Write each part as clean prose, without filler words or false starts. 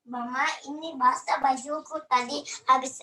Mama, ini basah bajuku tadi habis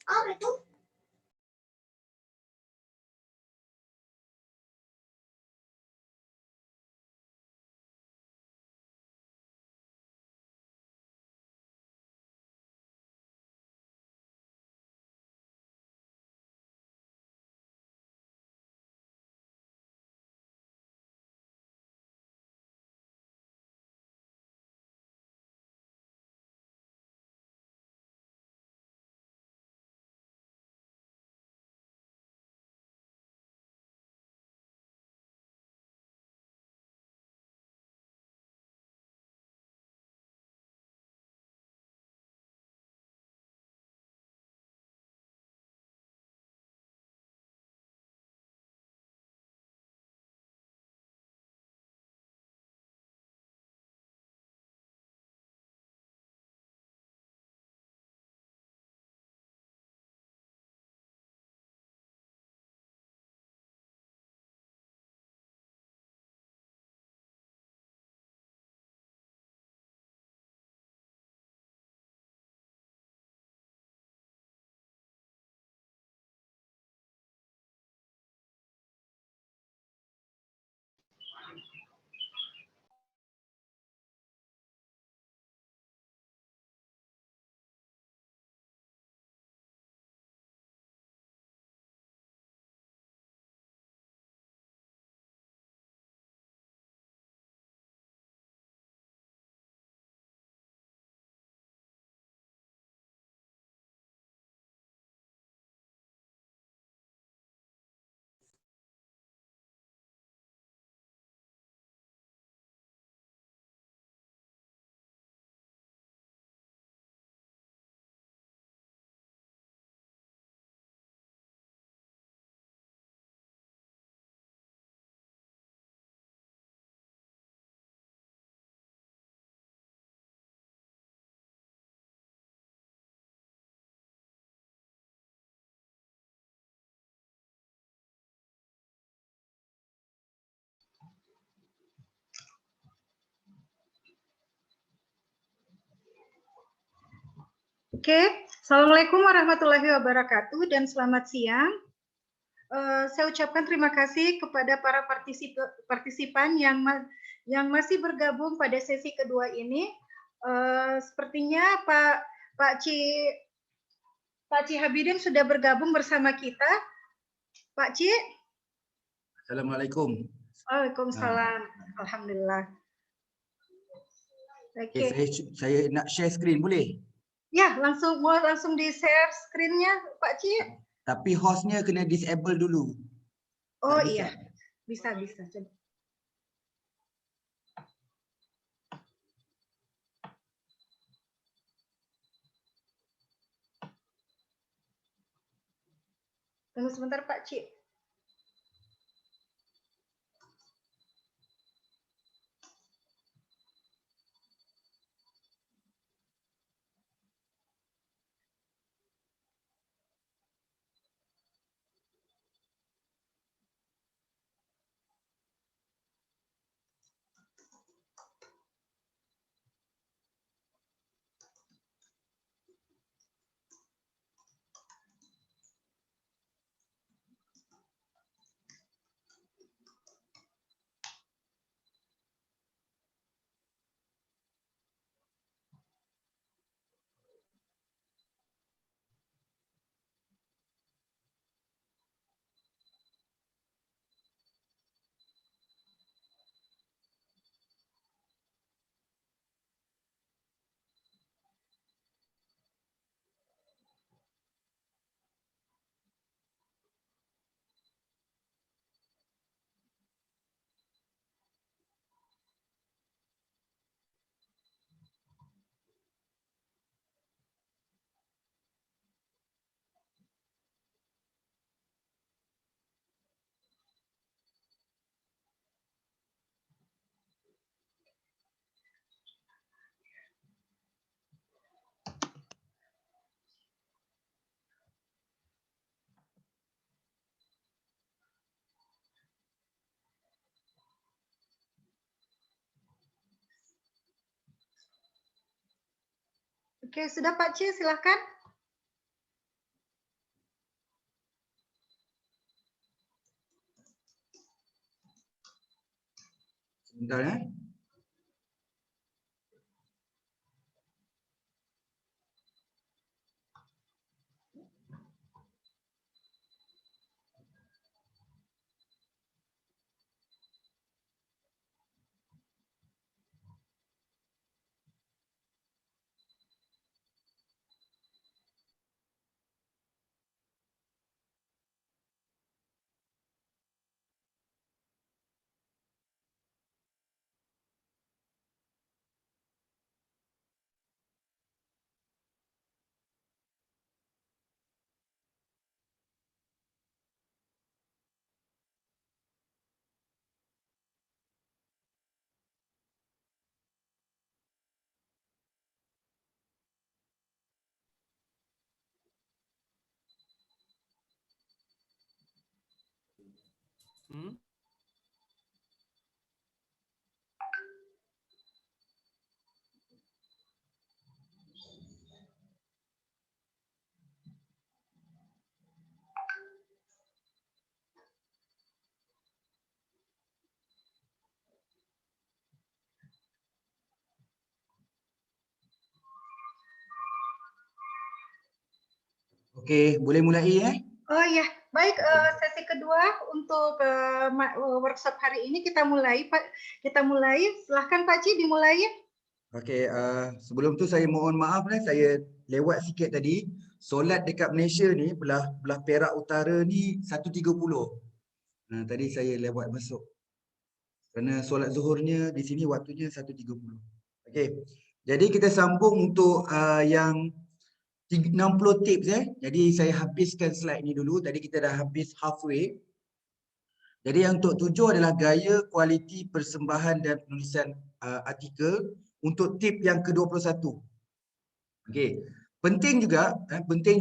apa itu? Oke, Assalamualaikum warahmatullahi wabarakatuh dan selamat siang. Saya ucapkan terima kasih kepada para partisipan yang masih bergabung pada sesi kedua ini. Sepertinya Pak Ci Habibin sudah bergabung bersama kita. Pak Ci. Assalamualaikum. Waalaikumsalam. Alhamdulillah. Oke, saya nak share screen boleh? Ya, langsung di share screen-nya Pak Ci. Tapi hostnya kena disable dulu. Oh iya, bisa. Coba. Tunggu sebentar Pak Ci. Oke, sudah Pak Ci, silakan. Sebentar ya. Oke, boleh mulai ya? Oh ya, baik, sesi kedua untuk workshop hari ini kita mulai Pak. Silahkan Pak Ci dimulai. Oke, sebelum tu saya mohon maaf saya lewat sikit tadi. Solat dekat Malaysia ni belah Perak Utara ni 1.30. Tadi saya lewat masuk. Kerana solat zuhurnya di sini waktunya 1.30. Okey. Jadi kita sambung untuk yang 60 tips Jadi saya habiskan slide ni dulu. Tadi kita dah habis halfway. Jadi yang untuk 7 adalah gaya, kualiti, persembahan dan penulisan artikel untuk tip yang ke-21. Okey. Penting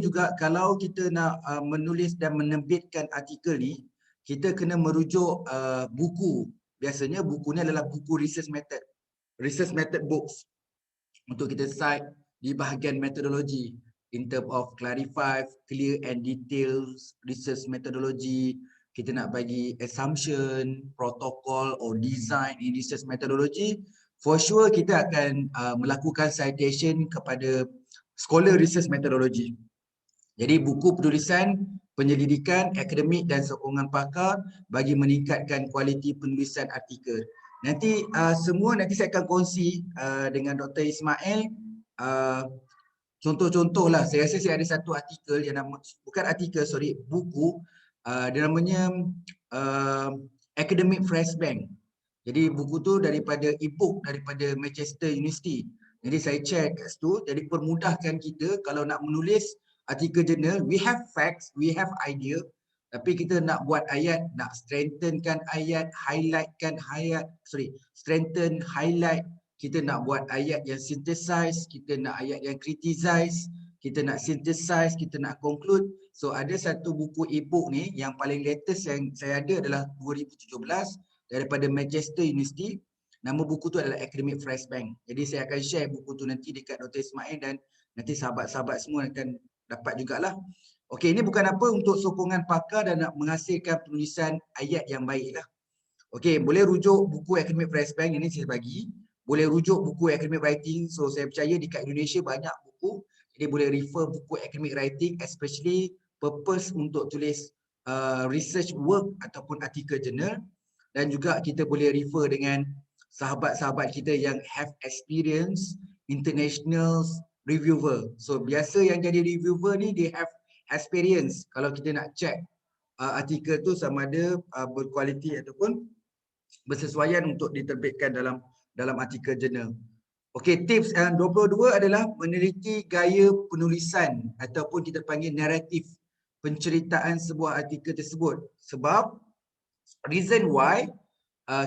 juga kalau kita nak menulis dan menerbitkan artikel ni, kita kena merujuk buku. Biasanya buku ni adalah buku research method books untuk kita cite di bahagian metodologi. in term of clarify, clear and details research methodology. Kita nak bagi assumption, protocol or design in research methodology. For sure kita akan melakukan citation kepada scholar research methodology. Jadi buku penulisan, penyelidikan, akademik dan sokongan pakar bagi meningkatkan kualiti penulisan artikel. Nanti semua nanti saya akan kongsi dengan Dr. Ismail contoh-contoh lah. Saya rasa saya ada satu artikel yang nama, bukan artikel, sorry, buku. Dia namanya Academic Flashbank. Jadi buku tu daripada e-book daripada Manchester University. Jadi saya share kat situ. Jadi permudahkan kita kalau nak menulis artikel jurnal, we have facts, we have idea. Tapi kita nak buat ayat, nak strengthenkan ayat, highlightkan ayat, strengthen, highlight. Kita nak buat ayat yang synthesize, kita nak ayat yang criticize, kita nak synthesize, kita nak conclude. So ada satu buku e-book ni yang paling latest yang saya ada adalah 2017 daripada Manchester University. Nama buku tu adalah Academic Flashbank. Jadi saya akan share buku tu nanti dekat Dr. Ismail dan nanti sahabat-sahabat semua akan dapat jugalah. Okey, ini bukan apa untuk sokongan pakar dan nak menghasilkan penulisan ayat yang baik lah. Okey, boleh rujuk buku Academic Flashbank ini saya bagi. Boleh rujuk buku Academic Writing. So saya percaya dekat Indonesia banyak buku. Jadi boleh refer buku Academic Writing especially purpose untuk tulis research work ataupun artikel jurnal. Dan juga kita boleh refer dengan sahabat-sahabat kita yang have experience, international reviewer. So biasa yang jadi reviewer ni they have experience kalau kita nak check artikel tu sama ada berkualiti ataupun bersesuaian untuk diterbitkan dalam artikel jurnal. Okey, tips yang 22 adalah meneliti gaya penulisan ataupun kita panggil naratif penceritaan sebuah artikel tersebut. Sebab reason why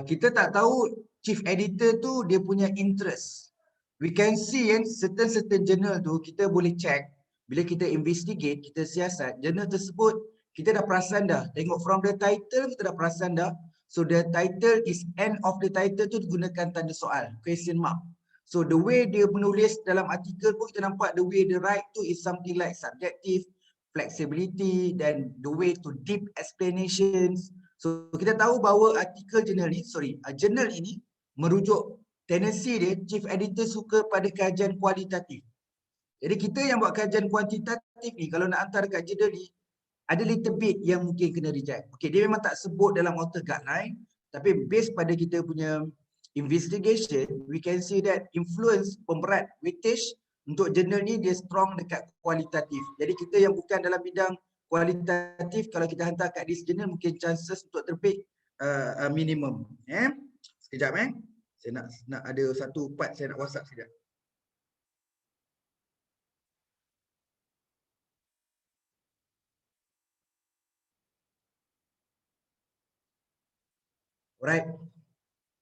kita tak tahu chief editor tu dia punya interest. We can see kan certain journal tu kita boleh check bila kita investigate, kita siasat journal tersebut, kita dah perasan dah. Tengok from the title kita dah perasan dah. So the title is end of the title tu digunakan tanda soal, question mark. So the way dia menulis dalam artikel pun kita nampak the way dia write tu is something like subjective, flexibility dan the way to deep explanations. So kita tahu bahawa artikel jurnal ni, jurnal ini merujuk tendensi dia, chief editor suka pada kajian kualitatif. Jadi kita yang buat kajian kuantitatif ni kalau nak hantar dekat jurnal ni ada little bit yang mungkin kena reject. Okey, dia memang tak sebut dalam author guideline tapi based pada kita punya investigation we can see that influence pemberat weightage untuk jurnal ni dia strong dekat kualitatif. Jadi kita yang bukan dalam bidang kualitatif kalau kita hantar kat this jurnal mungkin chances untuk terbit minimum. Sekejap saya nak ada satu part saya nak WhatsApp sekejap. Alright.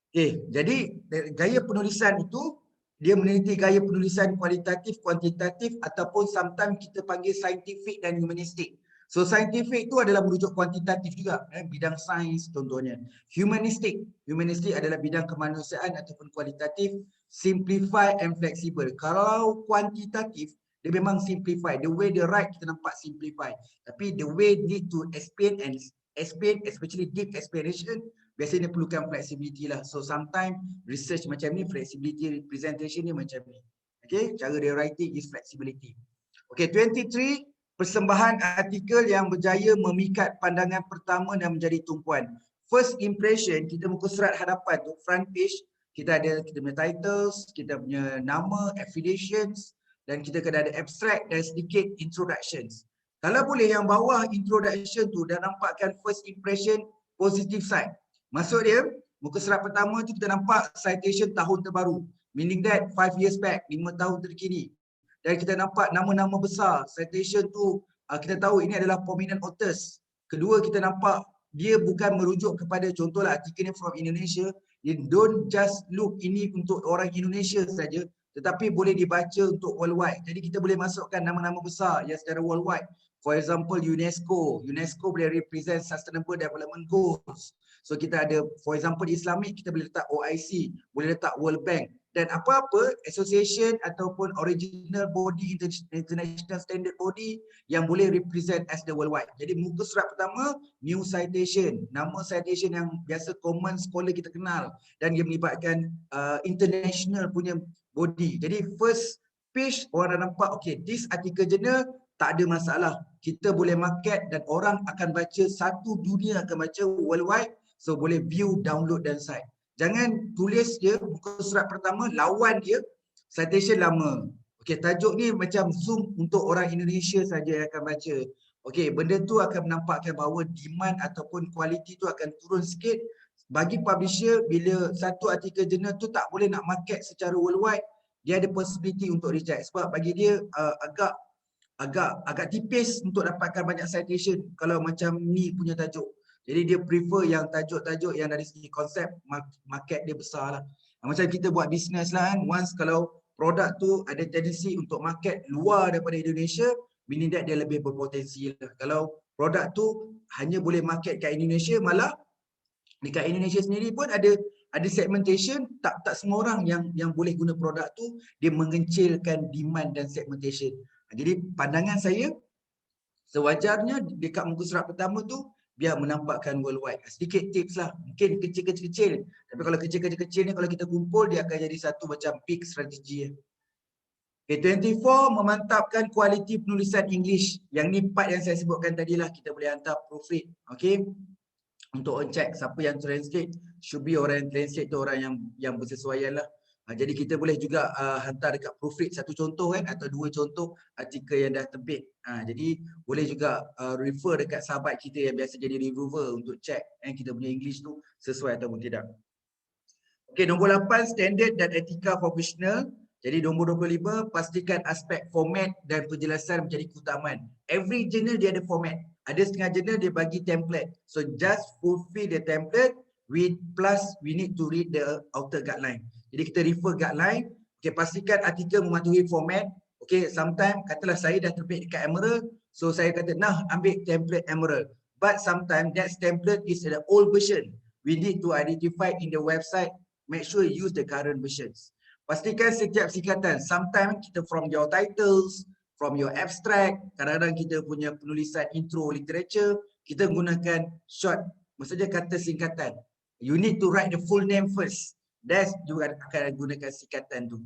Okay, jadi gaya penulisan itu dia meneliti gaya penulisan kualitatif, kuantitatif ataupun sometimes kita panggil scientific dan humanistic. So scientific itu adalah merujuk kuantitatif juga, bidang sains contohnya. Humanistic adalah bidang kemanusiaan ataupun kualitatif, simplify and flexible. Kalau kuantitatif dia memang simplify. The way they write kita nampak simplify. Tapi the way need to explain especially deep explanation biasanya dia perlukan flexibility lah. So sometimes research macam ni, flexibility presentation ni macam ni. Okay, cara dia writing is flexibility. Okay, 23, persembahan artikel yang berjaya memikat pandangan pertama dan menjadi tumpuan. First impression, kita muka surat hadapan tu, front page, kita punya titles, kita punya nama, affiliations, dan kita kena ada abstract dan sedikit introductions. Kalau boleh yang bawah introduction tu dah nampakkan first impression positive side. Maksud dia, muka surat pertama tu kita nampak citation tahun terbaru. Meaning that 5 years back, 5 tahun terkini. Dan kita nampak nama-nama besar. Citation tu kita tahu ini adalah prominent authors. Kedua kita nampak dia bukan merujuk kepada contohlah artikel ni from Indonesia. You don't just look ini untuk orang Indonesia saja. Tetapi boleh dibaca untuk worldwide. Jadi kita boleh masukkan nama-nama besar yang secara worldwide. For example UNESCO. UNESCO boleh represent Sustainable Development Goals. So kita ada, for example Islamic, kita boleh letak OIC, boleh letak World Bank, dan apa-apa association ataupun original body, international standard body yang boleh represent as the worldwide. Jadi muka surat pertama, new citation, nama citation yang biasa common scholar kita kenal, dan dia melibatkan international punya body. Jadi first page orang dah nampak, okay, this article journal tak ada masalah, kita boleh market dan orang akan baca, satu dunia akan baca worldwide, so boleh view, download dan cite. Jangan tulis dia muka surat pertama, lawan dia citation lama. Okey, tajuk ni macam Zoom untuk orang Indonesia saja yang akan baca. Okey, benda tu akan menampakkan bahawa demand ataupun kualiti tu akan turun sikit. Bagi publisher, bila satu artikel jurnal tu tak boleh nak market secara worldwide, dia ada possibility untuk reject. Sebab bagi dia agak tipis untuk dapatkan banyak citation kalau macam ni punya tajuk. Jadi dia prefer yang tajuk-tajuk yang dari segi konsep market dia besar lah. Macam kita buat bisnes lah kan, once kalau produk tu ada tendensi untuk market luar daripada Indonesia, meaning that dia lebih berpotensi lah. Kalau produk tu hanya boleh market kat Indonesia, malah dekat Indonesia sendiri pun ada segmentation, tak semua orang yang boleh guna produk tu, dia mengencilkan demand dan segmentation. Jadi pandangan saya, sewajarnya dekat muka surat pertama tu biar menampakkan worldwide. Sedikit tips lah, mungkin kecil-kecil, tapi kalau kecil-kecil ni kalau kita kumpul dia akan jadi satu macam peak strategi. Okay, 24, memantapkan kualiti penulisan English. Yang ni part yang saya sebutkan tadi lah, kita boleh hantar proofread. Okay, untuk check siapa yang translate, should be orang yang translate tu orang yang bersesuaian lah. Jadi kita boleh juga hantar dekat proofread satu contoh kan, atau dua contoh artikel yang dah terbit. Jadi boleh juga refer dekat sahabat kita yang biasa jadi reviewer untuk check kita punya English tu sesuai ataupun tidak. Okey, nombor 8, standard dan etika profesional. Jadi nombor 25, pastikan aspek format dan penjelasan menjadi keutamaan. Every journal dia ada format. Ada setengah journal dia bagi template. So just fulfill the template plus we need to read the outer guideline. Jadi kita refer guideline. Okay, pastikan artikel mematuhi format. Okay, sometimes katalah saya dah terbit dekat Emerald, so saya kata nah ambil template Emerald. But sometimes that template is the old version. We need to identify in the website. Make sure you use the current versions. Pastikan setiap singkatan. Sometimes kita from your titles, from your abstract, kadang-kadang kita punya penulisan intro literature, kita gunakan short, maksudnya kata singkatan. You need to write the full name first. That's juga akan gunakan singkatan tu.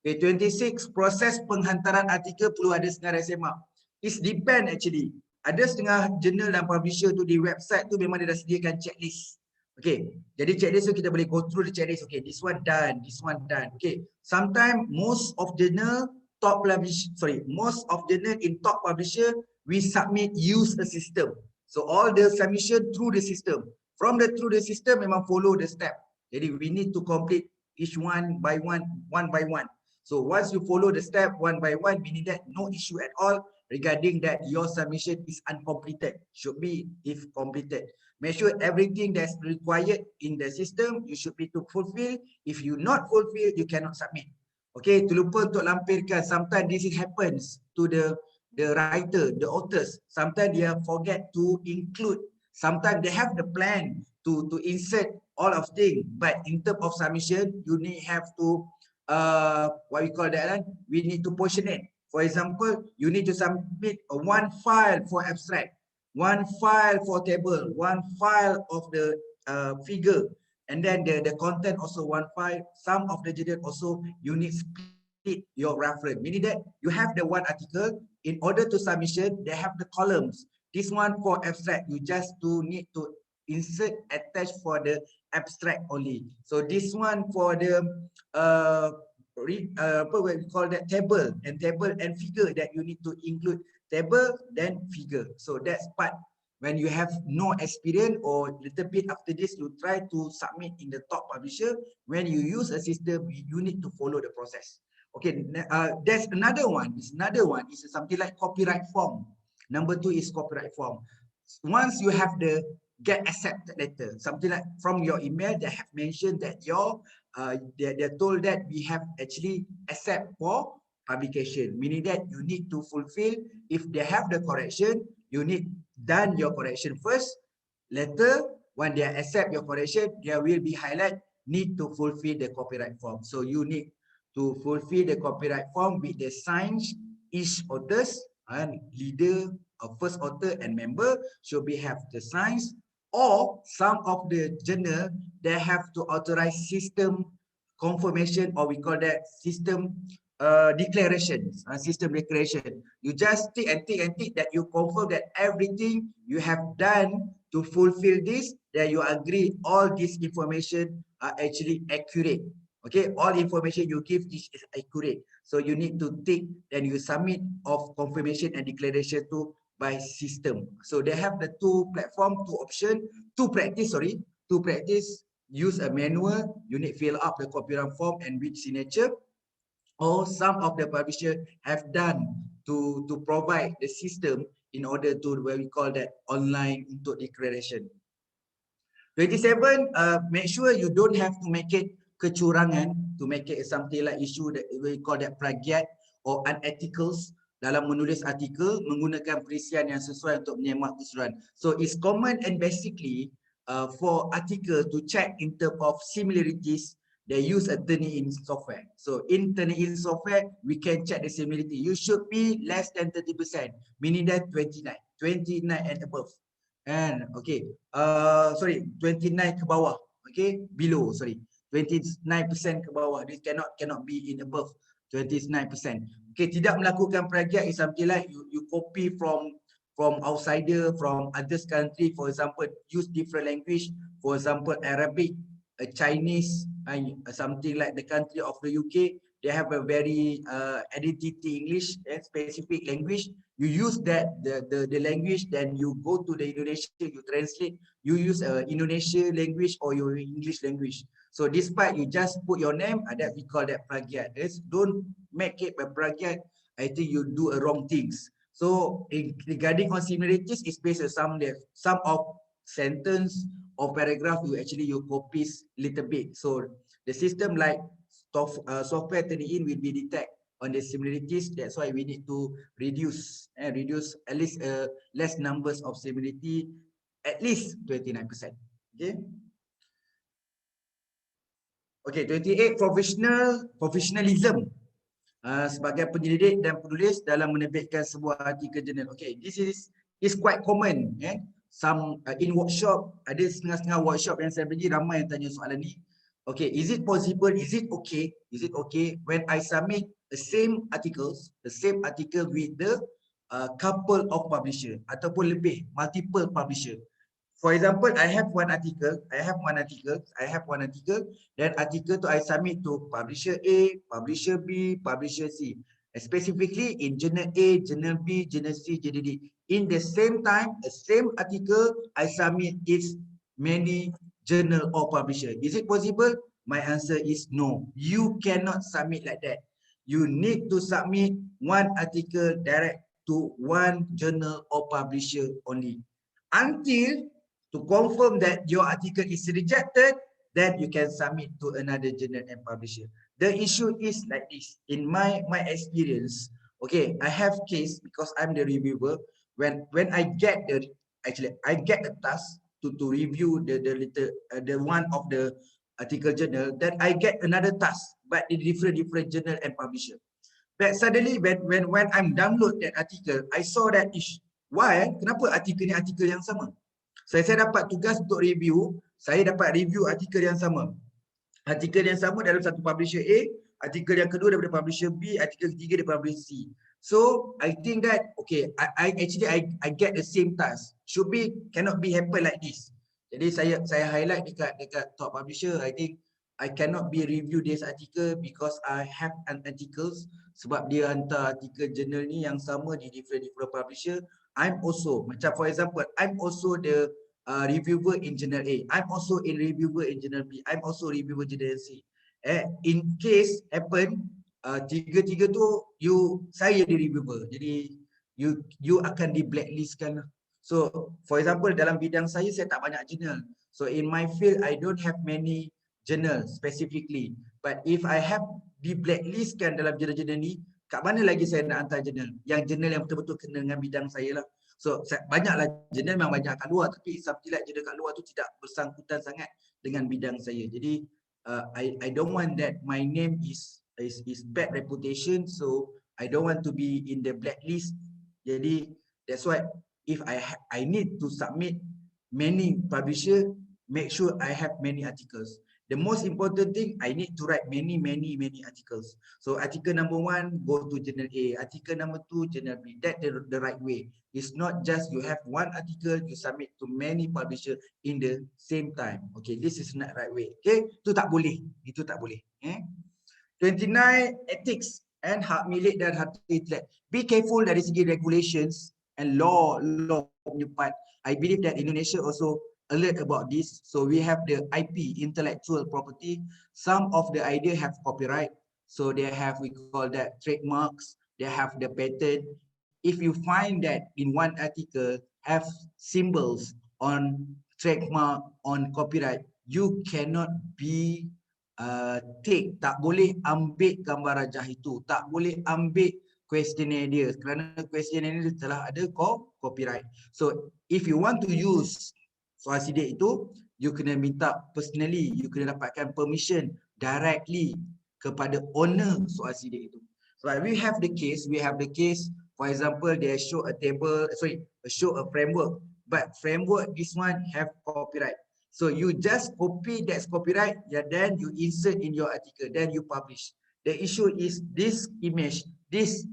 Okay, 26, proses penghantaran artikel perlu ada senarai semak. It depend actually. Ada setengah jurnal dan publisher tu di website tu memang dia dah sediakan checklist. Okay, jadi checklist tu kita boleh go through the checklist. Okay, this one done, this one done. Okay, sometimes most of journal in top publisher, we submit use a system. So all the submission through the system. Through the system memang follow the step. Jadi we need to complete each one by one by one. So once you follow the step one by one, meaning that no issue at all regarding that your submission is uncompleted. Should be if completed. Make sure everything that's required in the system you should be to fulfill. If you not fulfill, you cannot submit. Okay, terlupa untuk lampirkan. Sometimes this happens to the writer, the authors. Sometimes they forget to include. Sometimes they have the plan to insert all of things, but in terms of submission, you need have to what we call that, we need to portion it. For example, you need to submit one file for abstract, one file for table, one file of the figure, and then the content also one file. Some of the journal also you need split your reference, meaning that you have the one article. In order to submission, they have the columns. This one for abstract, you just need to insert attach for the abstract only. So this one for the what we call that table and figure, that you need to include table then figure. So that's part when you have no experience or little bit after this you try to submit in the top publisher. When you use a system, you need to follow the process. Okay, there's another one. Is something like copyright form. Number 2 is copyright form. Once you have the get accepted letter, something like from your email, they have mentioned that they're told that we have actually accept for publication, meaning that you need to fulfill. If they have the correction, you need done your correction first, later when they accept your correction, there will be highlight need to fulfill the copyright form. So you need to fulfill the copyright form with the signs. Each authors and leader, first author and member should be have the signs, or some of the journal they have to authorize system confirmation, or we call that system declarations. System declaration. You just tick and tick and tick that you confirm that everything you have done to fulfill this, that you agree all this information are actually accurate. Okay, all information you give this is accurate. So you need to tick, then you submit of confirmation and declaration to by system. So they have the two platform, two option, to practice. Use a manual. You need fill up the copyright form and with signature. Or some of the publisher have done to provide the system in order to what we call that online untuk declaration. 27, make sure you don't have to make it kecurangan, to make it something like issue that we call that plagiat or unethicals dalam menulis artikel menggunakan perisian yang sesuai untuk menyemak keseluruhan. So it's common and basically for article to check in terms of similarities, they use a Turnitin software. So in Turnitin software, we can check the similarity. You should be less than 30%, meaning that 29 and above. And okay, 29 ke bawah, okay, below, 29% ke bawah. This cannot be in above 29%. Okay, tidak melakukan plagiat is something like you copy from outsider, from others country, for example, use different language, for example, Arabic, Chinese, something like the country of the UK, they have a very identity English and specific language. You use that the language, then you go to the Indonesia, you translate, you use Indonesia language or your English language. So despite you just put your name, that we call that plagiat. Don't make it a plagiat. I think you do a wrong things. So regarding on similarities, it's based on some of sentence or paragraph you copies little bit. So the system like software Turnitin will be detect on the similarities. That's why we need to reduce at least less numbers of similarity, at least 29%. Okay. Okay, 28, professionalism. Sebagai penyelidik dan penulis dalam menerbitkan sebuah artikel jurnal. Okay, this is quite common. Some in workshop, ada setengah-setengah workshop yang saya pergi, ramai yang tanya soalan ni. Okay, is it possible? Is it okay when I submit the same article with the couple of publisher ataupun lebih multiple publisher? For example, I have one article, then article to I submit to publisher A, publisher B, publisher C. Specifically in journal A, journal B, journal C, journal D. In the same time, the same article I submit is many journal or publisher. Is it possible? My answer is no. You cannot submit like that. You need to submit one article direct to one journal or publisher only. Until to confirm that your article is rejected, then you can submit to another journal and publisher. The issue is like this. In my experience, okay, I have case because I'm the reviewer. When I get the task to review the one of the article journal, then I get another task, but in different journal and publisher. But suddenly when I'm download that article, I saw that why? Kenapa artikel ni artikel yang sama? Saya dapat tugas untuk review, saya dapat review artikel yang sama. Artikel yang sama dalam satu publisher A, artikel yang kedua daripada publisher B, artikel ketiga daripada publisher C. So I think that okay, I get the same task. Cannot be happen like this. Jadi saya highlight dekat top publisher. I think I cannot be review this article because I have an articles, sebab dia hantar artikel jurnal ni yang sama di different publisher. I'm also, macam for example, I'm also the reviewer in journal A. I'm also in reviewer in journal B. I'm also reviewer journal C. In case happen, tiga-tiga tu saya di reviewer. Jadi you akan di blacklistkan. So for example, dalam bidang saya tak banyak journal. So in my field, I don't have many journal specifically. But if I have di blacklistkan dalam jurnal-jurnal ni, kat mana lagi saya nak hantar jurnal? Yang jurnal yang betul-betul kena dengan bidang saya lah. So banyaklah jurnal memang banyak kat luar, tapi something like jurnal kat luar tu tidak bersangkutan sangat dengan bidang saya. Jadi I don't want that my name is bad reputation, so I don't want to be in the blacklist. Jadi that's why if I need to submit many publisher, make sure I have many articles. The most important thing, I need to write many articles. So article number 1 go to journal A, article number 2 journal B. That's the right way. It's not just you have one article, you submit to many publisher in the same time. Okay, this is not right way. Okay, itu tak boleh. Itu tak boleh. 29 ethics and hak milik dan harta intelek. Be careful dari segi regulations and law punya part. I believe that Indonesia also alert about this. So we have the IP, intellectual property. Some of the idea have copyright. So they have, we call that trademarks. They have the patent. If you find that in one article have symbols on trademark, on copyright, you cannot be take, tak boleh ambil gambar rajah itu, tak boleh ambil questionnaire dia kerana questionnaire dia telah ada copyright. So if you want to use soal sidik itu, you kena minta personally, you kena dapatkan permission directly kepada owner soal sidik itu. So we have the case, for example, they show a table, show a framework, but framework this one have copyright. So you just copy that copyright, then you insert in your article, then you publish. The issue is this image, this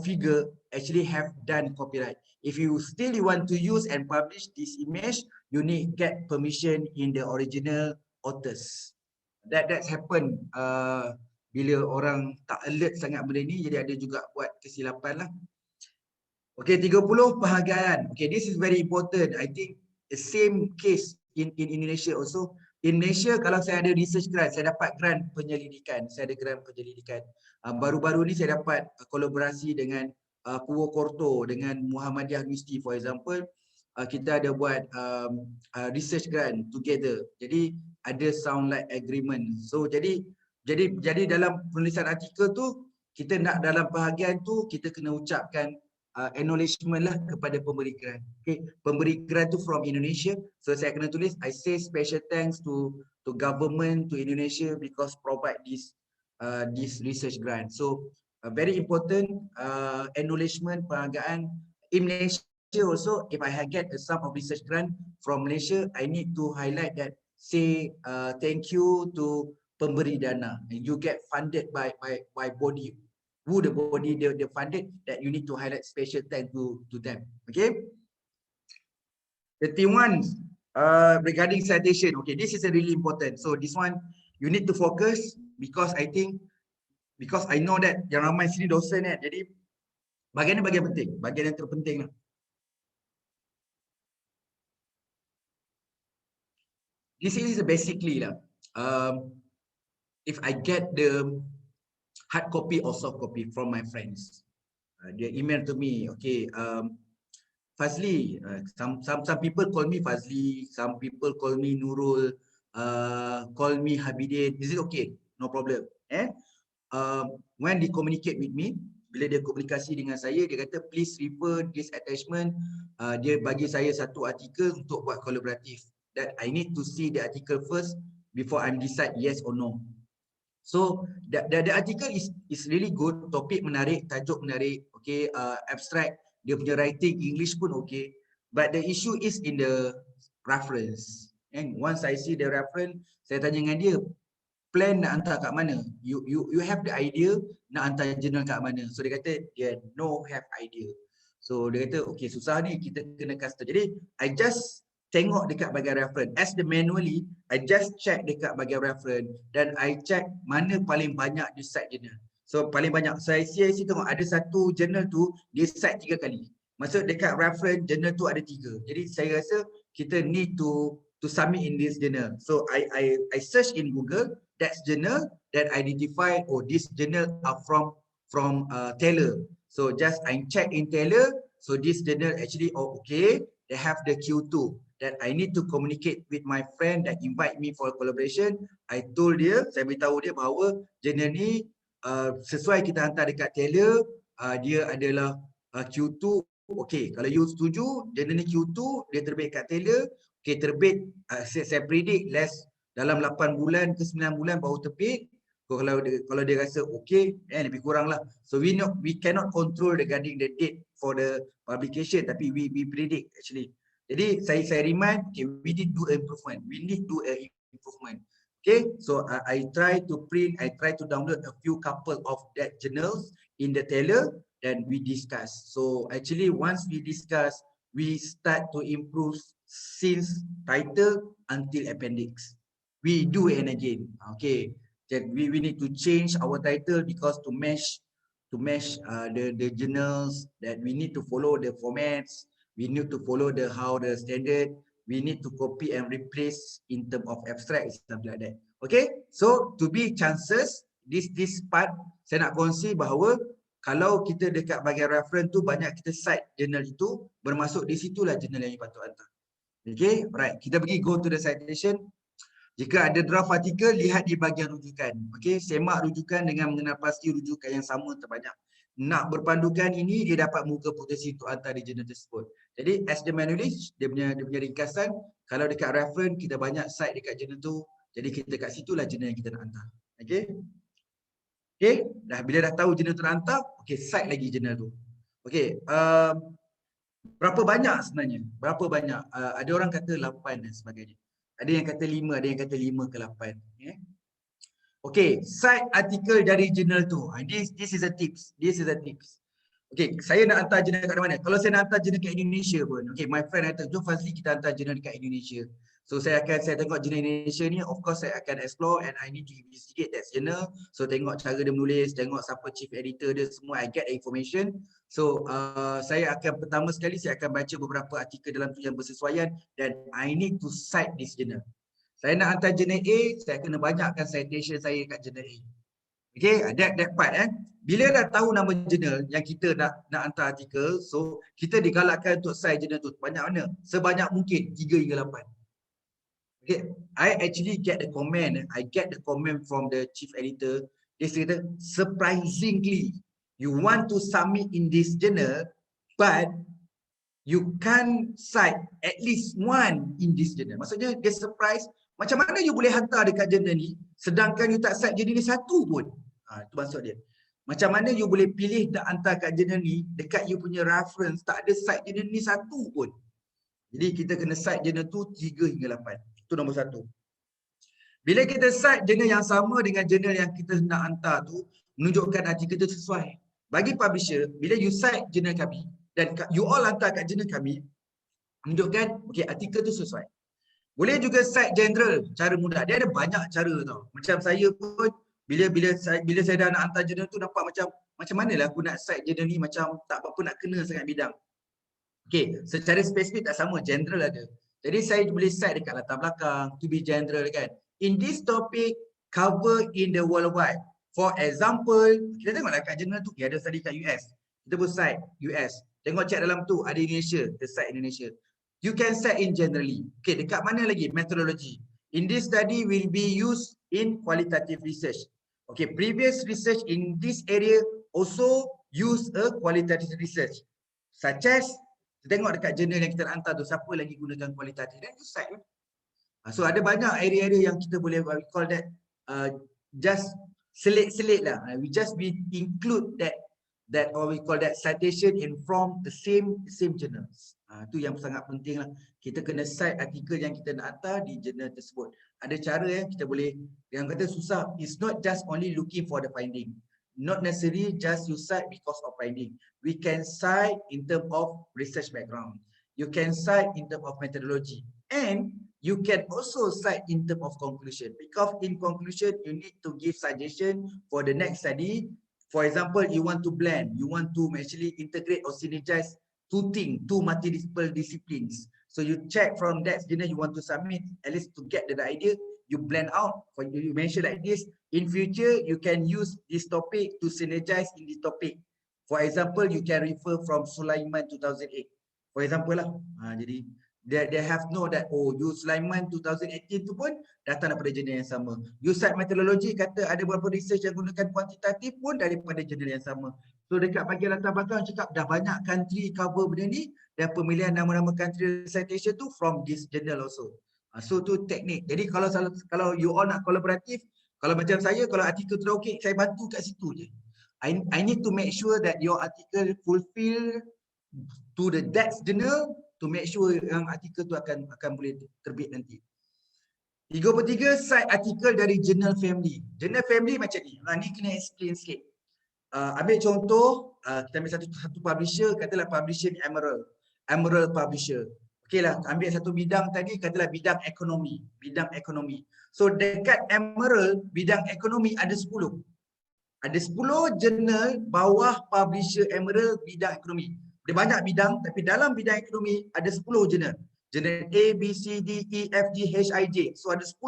figure actually have done copyright. If you still want to use and publish this image, you need get permission in the original authors. That's happened bila orang tak alert sangat benda ni, jadi ada juga buat kesilapan lah. Okay, 30 penghargaan. Okay, this is very important. I think the same case in Indonesia also. In Malaysia, kalau saya ada research grant, saya dapat grant penyelidikan. Baru-baru ni saya dapat kolaborasi dengan Purwokerto, dengan Muhammadiyah University for example. Kita ada buat research grant together. Jadi ada sound like agreement. So jadi dalam penulisan artikel tu, kita nak dalam bahagian tu kita kena ucapkan acknowledgement lah kepada pemberi grant. Okay, pemberi grant tu from Indonesia. So saya kena tulis, I say special thanks to government, to Indonesia because provide this research grant. So very important acknowledgement, penghargaan. In Malaysia also, if I get some of research grant from Malaysia, I need to highlight that, say thank you to pemberi dana. And you get funded by body. Who the body they funded, that you need to highlight special thanks to them. Okay. 31 regarding citation. Okay, this is a really important. So this one you need to focus because I know that yang ramai sini dosen kan. Jadi bahagian ni bahagian penting, bahagian yang terpenting lah. This is basically lah. If I get the hard copy or soft copy from my friends, they email to me, okay, Fazli, some people call me Fazli, some people call me Nurul, call me Habidin. Is it okay? No problem. When they communicate with me, bila dia komunikasi dengan saya, dia kata please refer this attachment. Dia bagi saya satu artikel untuk buat kolaboratif. That I need to see the article first before I decide yes or no. So the article is really good, topik menarik, tajuk menarik, okay, abstract, dia punya writing English pun okay, but the issue is in the reference. And once I see the reference, saya tanya dengan dia, plan nak hantar kat mana? You have the idea nak hantar jurnal kat mana? So dia kata dia no have idea. So dia kata okay, susah ni, kita kena custom. Jadi I just tengok dekat bahagian reference. As the manually, I just check dekat bahagian reference dan I check mana paling banyak di cite jurnal. So paling banyak saya tengok ada satu jurnal tu dia cite 3 kali. Maksud dekat reference jurnal tu ada 3. Jadi saya rasa kita need to submit in this journal. So I search in Google that journal that identify, oh this journal are from Taylor. So just I check in Taylor. So this journal actually, oh okay, they have the Q2. That I need to communicate with my friend that invite me for collaboration. I told dia, saya beritahu dia bahawa jurnal ni sesuai kita hantar dekat Taylor, dia adalah Q2 okey. Kalau you setuju, jurnal ni Q2, dia terbit kat Taylor, okey terbit, saya predict dalam 8 bulan ke 9 bulan baru terbit. Kalau dia rasa okey, lebih kurang lah. So we cannot control regarding the date for the publication, tapi we predict actually. Jadi saya remind, okay, we need do improvement. We need do a improvement. Okay, so I try to print, I try to download a few couple of that journals in the Taylor, then we discuss. So actually once we discuss, we start to improve since title until appendix. We do it again. Okay, that we need to change our title because to match the journals, that we need to follow the formats, we need to follow the standard, we need to copy and replace in term of abstract, something like that. Okay, so to be chances, this part saya nak kongsi bahawa kalau kita dekat bahagian reference tu banyak kita cite journal itu, bermasuk di situlah journal yang patut hantar. Okay, right, kita pergi go to the citation. Jika ada draft artikel, lihat di bahagian rujukan. Okay, semak rujukan dengan mengenal pasti rujukan yang sama terbanyak. Nak berpandukan ini, dia dapat muka potensi untuk hantar di jurnal tersebut. Jadi, as the manualist, dia punya ringkasan, kalau dekat reference, kita banyak cite dekat jurnal tu, jadi kita kat situlah jurnal yang kita nak hantar. Okay. Okay, bila dah tahu jurnal tu nak hantar, okay, cite lagi jurnal tu. Okay, berapa banyak sebenarnya? Berapa banyak? Ada orang kata 8 dan sebagainya. Ada yang kata 5, ada yang kata 5 ke 8. Yeah. Okay, cite artikel dari jurnal tu. This is a tips. This is a tips. Okay, saya nak hantar jurnal kat mana? Kalau saya nak hantar jurnal kat Indonesia pun. Okay, my friend kata, jom Fazli kita hantar jurnal dekat Indonesia. So saya tengok jurnal Indonesia ni, of course saya akan explore and I need to investigate that journal. So tengok cara dia menulis, tengok siapa chief editor dia, semua I get the information. So saya akan pertama sekali saya akan baca beberapa artikel dalam tu yang bersesuaian dan I need to cite this journal. Saya nak hantar jurnal A, saya kena banyakkan citation saya kat jurnal A. Okay, that part Bila dah tahu nama jurnal yang kita nak hantar artikel, so kita digalakkan untuk cite jurnal tu banyak mana? Sebanyak mungkin 3 hingga 8. Okay, I actually get the comment. I get the comment from the chief editor. Dia kata, surprisingly, you want to submit in this journal, but you can't cite at least one in this journal. Maksudnya dia surprise, macam mana you boleh hantar dekat journal ni, sedangkan you tak cite journal ni satu pun. Itu maksud dia. Macam mana you boleh pilih nak hantar kat journal ni, dekat you punya reference, tak ada cite journal ni satu pun. Jadi kita kena cite journal tu 3 hingga 8. Itu nombor 1. Bila kita cite jurnal yang sama dengan jurnal yang kita nak hantar tu, menunjukkan artikel tu sesuai. Bagi publisher, bila you cite jurnal kami dan you all hantar kat jurnal kami, menunjukkan okay, artikel tu sesuai. Boleh juga cite general, cara mudah. Dia ada banyak cara tau. Macam saya pun bila saya dah nak hantar jurnal tu, nampak macam manalah aku nak cite jurnal ni, macam tak apa-apa nak kena sangat bidang. Okay, secara spesifik tak sama, general ada. Jadi saya boleh cite dekat latar belakang, to be general kan. In this topic, cover in the worldwide. For example, kita tengoklah kat jurnal tu, ada study kat US. Kita pun cite US. Tengok cek dalam tu, ada Indonesia, kita cite Indonesia. You can cite in generally. Okay, dekat mana lagi? Methodology. In this study will be used in qualitative research. Okay, previous research in this area also use a qualitative research. Such as, kita tengok dekat jurnal yang kita nak hantar tu, siapa lagi gunakan kualitatif, dan you cite. So ada banyak area-area yang kita boleh, we call that just selit-selit lah. We just include that or we call that citation in from the same journals. Itu yang sangat penting lah. Kita kena cite artikel yang kita nak hantar di jurnal tersebut. Ada cara kita boleh, yang kata susah, it's not just only looking for the finding. Not necessarily just you cite because of finding. We can cite in terms of research background. You can cite in terms of methodology. And you can also cite in terms of conclusion. Because in conclusion, you need to give suggestion for the next study. For example, you want to blend, you want to actually integrate or synergize two multiple disciplines. So you check from that journal you want to submit, at least to get the idea, you blend out. For you mention like this, in future you can use this topic to synergize in this topic. For example, you can refer from Sulaiman 2008. For example lah. Jadi they have know that you Sulaiman 2018 tu pun datang daripada jurnal yang sama. You cite methodology, kata ada beberapa research yang gunakan kuantitatif pun daripada jurnal yang sama. So dekat bahagian latar belakang cakap dah banyak country cover benda ni dan pemilihan nama-nama country citation tu from this journal also. So tu teknik. Jadi kalau you all nak kolaboratif, kalau macam saya, kalau artikel tu dah okey, saya bantu kat situ je. I need to make sure that your article fulfill to the DAX journal to make sure yang artikel tu akan boleh terbit nanti. 33 cite artikel dari journal family. Journal family macam ni. Ni kena explain sikit. Ambil contoh, kita ambil satu publisher, katalah publisher ni Emerald Publisher. Okeylah, ambil satu bidang tadi, katalah bidang ekonomi. So dekat Emerald, bidang ekonomi ada 10. Ada 10 jurnal bawah publisher Emerald bidang ekonomi. Dia banyak bidang, tapi dalam bidang ekonomi ada 10 jurnal. Jurnal A, B, C, D, E, F, G, H, I, J. So ada 10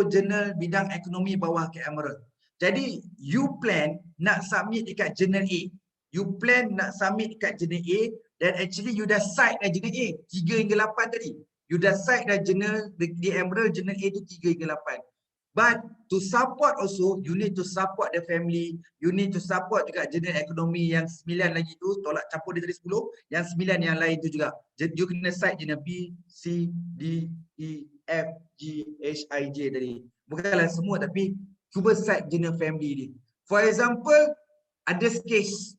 jurnal bidang ekonomi bawah ke Emerald. Jadi you plan nak submit dekat jurnal A. You plan nak submit dekat jurnal A dan actually you dah cite dah jurnal A 3 hingga 8 tadi. You dah cite dah jurnal di Emerald jurnal A tu 3 hingga 8. But to support also, you need to support the family. You need to support juga jurnal ekonomi yang 9 lagi tu, tolak campur dia tadi 10, yang 9 yang lain tu juga. You kena cite jurnal B, C, D, E, F, G, H, I, J tadi. Bukanlah semua tapi cuba cite jurnal family ni. For example, ada case,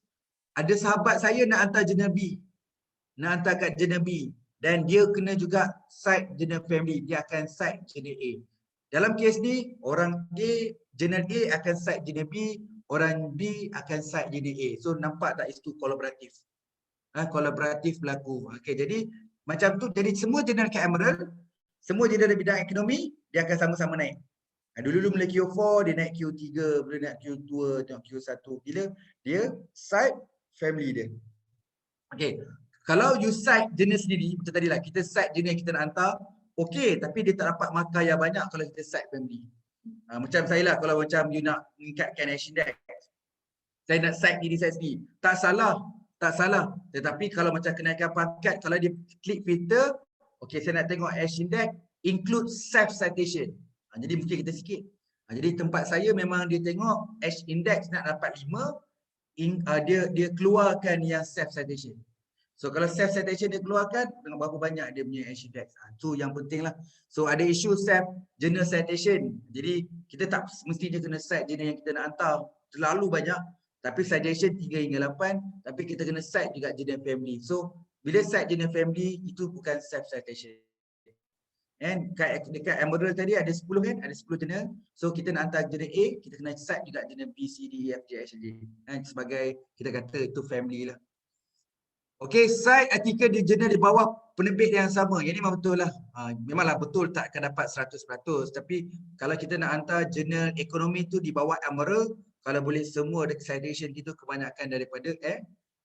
ada sahabat saya nak hantar jurnal B. Nak hantar kat jurnal B. Dan dia kena juga cite jurnal family. Dia akan cite jurnal A. Dalam kes ni, orang A, jurnal A akan cite jurnal B, orang B akan cite jurnal A. So nampak tak itu kolaboratif? Kolaboratif berlaku. Okay, jadi macam tu. Jadi semua jurnal kat Emerald, semua jurnal bidang ekonomi, dia akan sama-sama naik. Dulu mula Q4, dia naik Q3, boleh naik Q2, tengok Q1. Bila dia cite family dia. Okay. Kalau you cite jenis sendiri, macam tadi lah, kita cite jenis yang kita nak hantar, okey, tapi dia tak dapat markah yang banyak kalau kita cite family. Macam saya lah, kalau macam you nak meningkatkan hash index, saya nak cite diri saya sendiri. Tak salah. Tetapi kalau macam kenaikan pangkat, kalau dia klik filter, okey, saya nak tengok hash index, include self citation. Jadi mungkin kita sikit. Jadi tempat saya memang dia tengok hash index nak dapat 5, dia keluarkan yang self citation. So kalau self citation dia keluarkan, dengan berapa banyak dia punya hash index. Itu yang penting lah. So ada isu self journal citation. Jadi kita tak mesti dia kena cite journal yang kita nak hantar terlalu banyak. Tapi citation 3 hingga 8. Tapi kita kena cite juga journal family. So bila cite journal family, itu bukan self citation. And dekat Emerald tadi ada 10 kan, ada 10 jurnal. So kita nak hantar jurnal A, kita kena cite juga jurnal B, C, D, E, F, G, H, I, J. Sebagai kita kata itu family lah. Okay, cite artikel di jurnal di bawah penerbit yang sama. Yang ni memang betul lah. Memanglah betul tak akan dapat 100%. Tapi kalau kita nak hantar jurnal ekonomi tu di bawah Emerald, kalau boleh semua citation kita kebanyakan daripada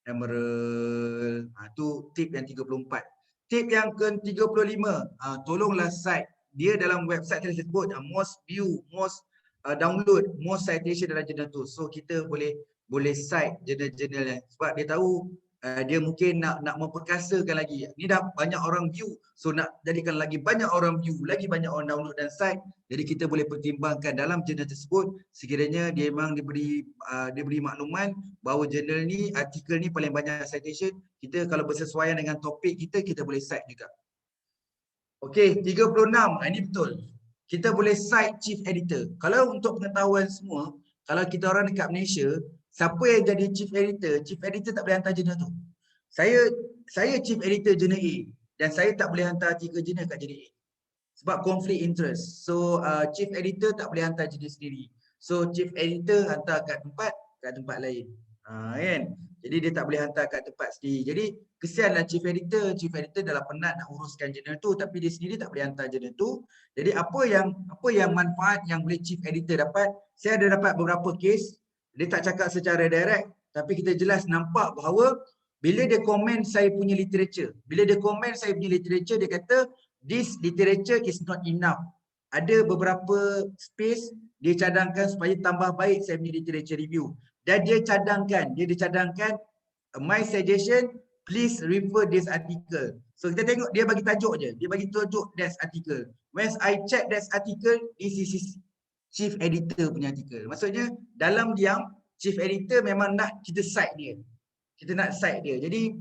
Emerald. Tu tip yang 34. Tip yang ke-35, tolonglah cite. Dia dalam website saya sebut most view, most download, most citation dalam jurnal tu. So kita boleh cite jurnal-jurnal yang sebab dia tahu dia mungkin nak memperkasakan lagi. Ni dah banyak orang view. So nak jadikan lagi banyak orang view, lagi banyak orang download dan cite. Jadi kita boleh pertimbangkan dalam jurnal tersebut sekiranya dia memang diberi makluman bahawa jurnal ni, artikel ni paling banyak citation. Kita kalau bersesuaian dengan topik kita boleh cite juga. Okey, 36. Ini betul. Kita boleh cite chief editor. Kalau untuk pengetahuan semua, kalau kita orang dekat Malaysia, siapa yang jadi chief editor tak boleh hantar jurnal tu. Saya chief editor jurnal A dan saya tak boleh hantar artikel jurnal kat jurnal A. Sebab konflik interest. So chief editor tak boleh hantar jurnal sendiri. So chief editor hantar kat tempat lain. Kan? Jadi dia tak boleh hantar kat tempat sendiri. Jadi kesianlah chief editor dah penat nak uruskan jurnal tu tapi dia sendiri tak boleh hantar jurnal tu. Jadi apa yang manfaat yang boleh chief editor dapat? Saya ada dapat beberapa kes. Dia tak cakap secara direct tapi kita jelas nampak bahawa bila dia komen saya punya literature, dia kata this literature is not enough. Ada beberapa space dia cadangkan supaya tambah baik saya punya literature review. Dan dia cadangkan my suggestion, please refer this article. So kita tengok dia bagi tajuk je. Dia bagi tajuk that article. When I check that article, this is chief editor punya artikel. Maksudnya dalam diam chief editor memang nak kita cite dia. Kita nak cite dia. Jadi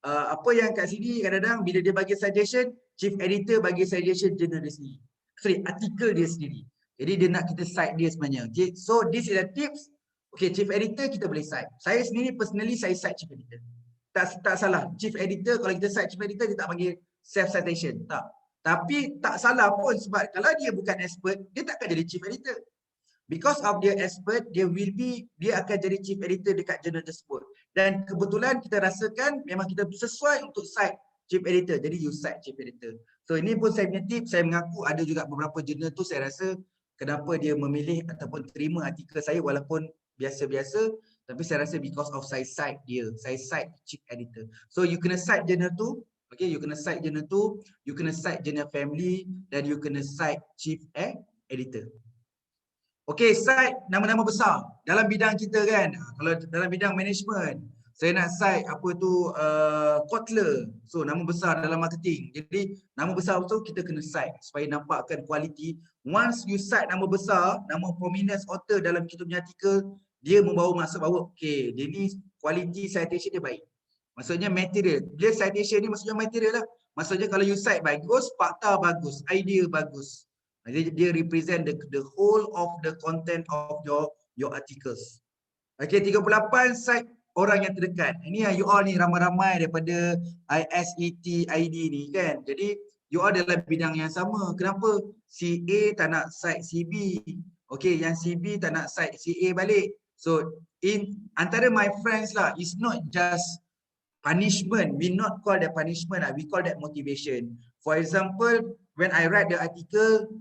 apa yang kat sini kadang-kadang bila dia bagi suggestion, chief editor bagi suggestion jurnal dia sendiri. Sorry, artikel dia sendiri. Jadi dia nak kita cite dia sebenarnya. Okay, so this is the tips. Okay, chief editor kita boleh cite. Saya sendiri personally saya cite chief editor. Tak salah. Chief editor kalau kita cite chief editor dia tak bagi self citation. Tak. Tapi tak salah pun sebab kalau dia bukan expert, dia takkan jadi chief editor. Because of dia expert, dia akan jadi chief editor dekat jurnal tersebut. Dan kebetulan kita rasakan memang kita sesuai untuk cite chief editor. Jadi you cite chief editor. So ini pun saya punya tips. Saya mengaku ada juga beberapa jurnal tu saya rasa kenapa dia memilih ataupun terima artikel saya walaupun biasa-biasa. Tapi saya rasa because of saya cite dia. Saya cite chief editor. So you kena cite jurnal tu. Okay, you kena cite jurnal tu. You kena cite jurnal family. Dan you kena cite chief editor. Okey, cite nama-nama besar dalam bidang kita kan. Kalau dalam bidang management, saya nak cite apa tu Kotler. So nama besar dalam marketing. Jadi nama besar tu kita kena cite supaya nampakkan kualiti. Once you cite nama besar, nama prominence author dalam kita punya artikel, dia membawa maksud bahawa okey, dia ni kualiti citation dia baik. Maksudnya material. Bila citation ni maksudnya material lah. Maksudnya kalau you cite bagus, fakta bagus, idea bagus. Dia represent the whole of the content of your articles. Okay, 38 cite orang yang terdekat. Ini you all ni ramai-ramai daripada ISET ID ni kan. Jadi you all dalam bidang yang sama. Kenapa si A tak nak cite si B? Okay, yang si B tak nak cite si A balik. So antara my friends lah, it's not just punishment. We not call that punishment lah. We call that motivation. For example, when I write the article,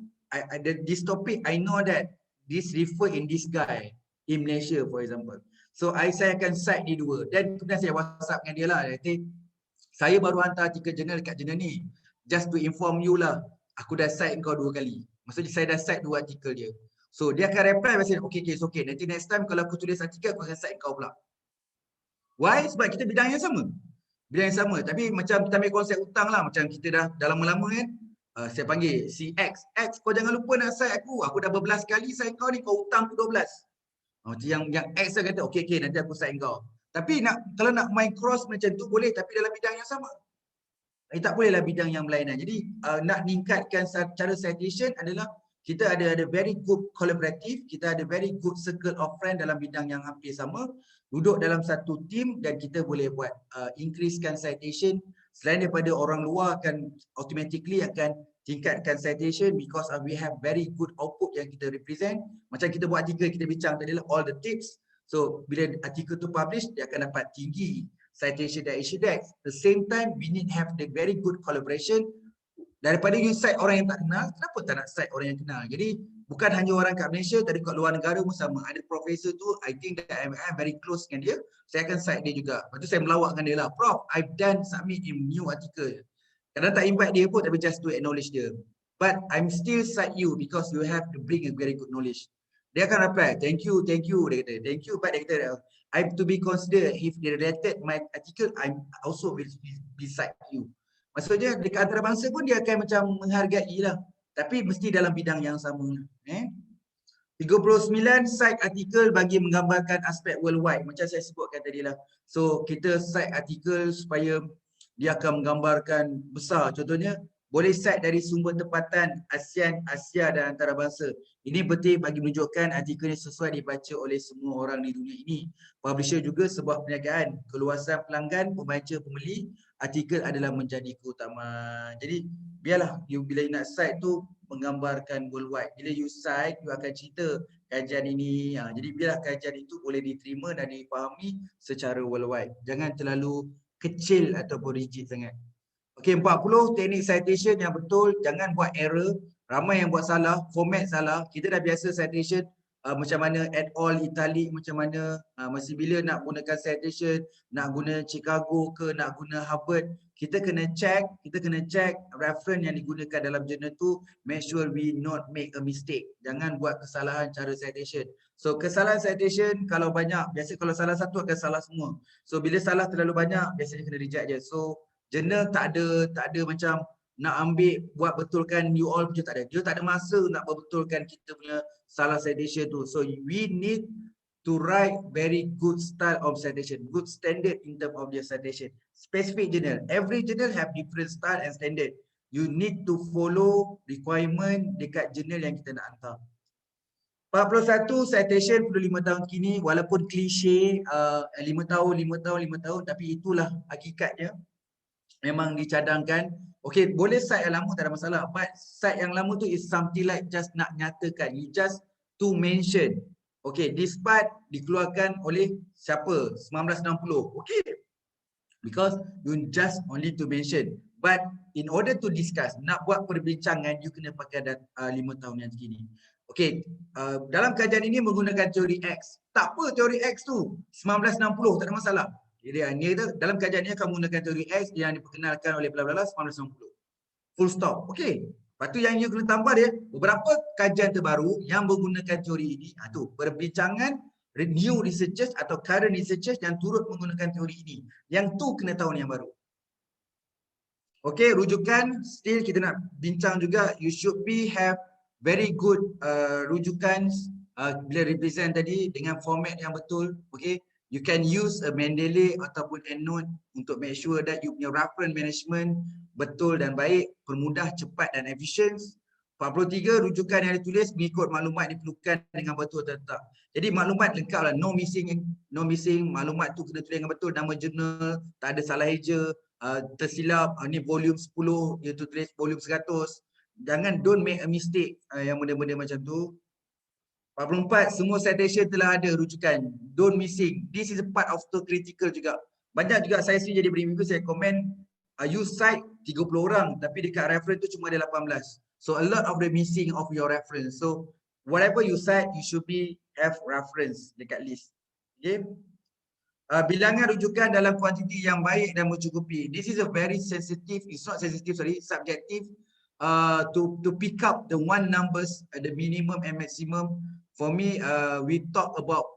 this topic, I know that this refer in this guy in Malaysia, for example. So saya akan cite dia dua. Dan kemudian saya WhatsApp dengan dia lah. Saya baru hantar artikel jurnal dekat jurnal ni. Just to inform you lah. Aku dah cite kau 2 kali. Maksudnya saya dah cite 2 artikel dia. So dia akan reply macam okay, it's okay. Nanti next time kalau aku tulis artikel, aku akan cite kau pula. Why? Sebab kita bidang yang sama. Bidang yang sama. Tapi macam kita ambil konsep hutang lah. Macam kita dah lama-lama kan. Saya panggil si X, kau jangan lupa nak cite aku dah berbelas kali cite kau ni, kau hutang aku 12. Yang X kata okey nanti aku cite kau. Tapi kalau nak main cross macam tu boleh, tapi dalam bidang yang sama. Tak bolehlah bidang yang berlainan. Jadi nak meningkatkan cara citation adalah kita ada very good collaborative, kita ada very good circle of friend dalam bidang yang hampir sama, duduk dalam satu team dan kita boleh buat increasekan citation. Selain daripada orang luar akan automatically akan tingkatkan citation because we have very good output yang kita represent. Macam kita buat artikel, kita bincang tadi lah all the tips. So bila artikel tu publish, dia akan dapat tinggi citation dan issue desk. The same time, we need have the very good collaboration. Daripada you cite orang yang tak kenal, kenapa tak nak cite orang yang kenal? Jadi bukan hanya orang kat Malaysia, tadi kat luar negara pun sama. Ada profesor tu, I think that I'm very close dengan dia. Saya akan cite dia juga. Lepas tu saya melawakkan dia lah. Prof, I've done submit in new article. Kadang tak invite dia pun, tapi just to acknowledge dia. But I'm still cite you because you have to bring a very good knowledge. Dia akan reply, thank you. Dia kata, thank you. But dia kata, I have to be considered if they related my article, I also will be cite you. Maksudnya dekat antarabangsa pun dia akan macam menghargai lah. Tapi mesti dalam bidang yang sama. 39 cite artikel bagi menggambarkan aspek worldwide. Macam saya sebutkan tadi lah. So kita cite artikel supaya dia akan menggambarkan besar. Contohnya boleh cite dari sumber tempatan ASEAN, Asia dan antarabangsa. Ini penting bagi menunjukkan artikel ini sesuai dibaca oleh semua orang di dunia ini. Publisher juga sebuah perniagaan. Keluasan pelanggan, pembaca, pembeli, artikel adalah menjadi keutamaan. Jadi biarlah bila you nak cite tu menggambarkan worldwide. Bila you cite, you akan cerita kajian ini. Jadi biarlah kajian itu boleh diterima dan dipahami secara worldwide. Jangan terlalu kecil ataupun rigid sangat. Okey, 40 teknik citation yang betul, jangan buat error. Ramai yang buat salah, format salah. Kita dah biasa citation macam mana add all, italic macam mana. Masih bila nak gunakan citation, nak guna Chicago ke, nak guna Harvard, kita kena check reference yang digunakan dalam jurnal tu, make sure we not make a mistake. Jangan buat kesalahan cara citation. So kesalahan citation kalau banyak, biasa kalau salah satu akan salah semua. So bila salah terlalu banyak, biasanya kena reject je. So jurnal tak ada macam nak ambil buat betulkan you all punya, tak ada. Dia tak ada masa nak betulkan kita punya salah citation tu. So we need to write very good style of citation, good standard in terms of their citation. Specific journal. Every journal have different style and standard. You need to follow requirement dekat jurnal yang kita nak hantar. 41 citation perlu 5 tahun kini, walaupun klise 5 tahun, tapi itulah hakikatnya. Memang dicadangkan. Okay, boleh site yang lama tak ada masalah. But site yang lama tu is something like just nak nyatakan. You just to mention. Okay, this part dikeluarkan oleh siapa? 1960. Okay. Because you just only to mention. But in order to discuss, nak buat perbincangan, you kena pakai 5 tahun yang segini. Okay, dalam kajian ini menggunakan teori X. Tak apa teori X tu, 1960 tak ada masalah. Jadi dalam kajian ini akan menggunakan teori X yang diperkenalkan oleh bla bla bla 1960. Full stop. Okay. Lepas tu yang you kena tambah dia, beberapa kajian terbaru yang menggunakan teori ini, tu perbincangan new researchers atau current researchers yang turut menggunakan teori ini. Yang tu kena tahu ni yang baru. Okay, rujukan still kita nak bincang juga, you should be have very good rujukan bila represent tadi dengan format yang betul. Okay, you can use a Mendeley ataupun EndNote untuk make sure that you punya reference management betul dan baik, permudah, cepat dan efisien. 43 rujukan yang ditulis mengikut maklumat diperlukan dengan betul atau tak. Jadi maklumat lengkap lah, no missing, maklumat tu kena tulis dengan betul, nama jurnal, tak ada salah eja, tersilap, ni volume 10, dia tu tulis volume 100. Jangan don't make a mistake yang benda-benda macam tu. 44, semua citation telah ada rujukan, don't missing. This is a part of the critical juga. Banyak juga saya sendiri jadi beriminggu saya komen, you cite 30 orang tapi dekat reference tu cuma ada 18. So a lot of the missing of your reference. So whatever you cite, you should be have reference dekat list. Okay. Bilangan rujukan dalam kuantiti yang baik dan mencukupi. This is a very sensitive, it's not sensitive, sorry, subjective. To pick up the one numbers, the minimum and maximum. For me, we talk about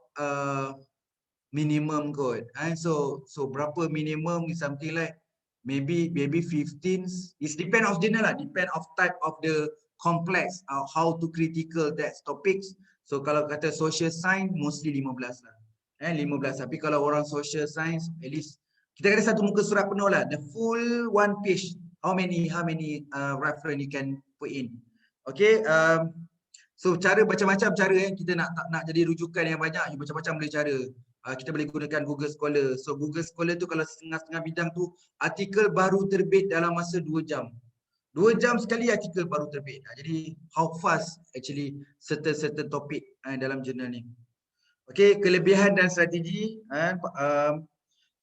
minimum kot. So berapa minimum is something like maybe 15. It depend of journal lah, depend of type of the complex, how to critical that topics. So kalau kata social science mostly 15 lah. 15. Tapi kalau orang social science at least kita kata satu muka surat penuh lah, the full one page. How many reference you can put in. Okay, so cara macam-macam cara kita nak jadi rujukan yang banyak, you macam-macam boleh cara. Kita boleh gunakan Google Scholar. So Google Scholar tu kalau setengah-setengah bidang tu artikel baru terbit dalam masa 2 jam. 2 jam sekali artikel baru terbit. Jadi how fast actually certain topik dalam jurnal ni. Okay, kelebihan dan strategi.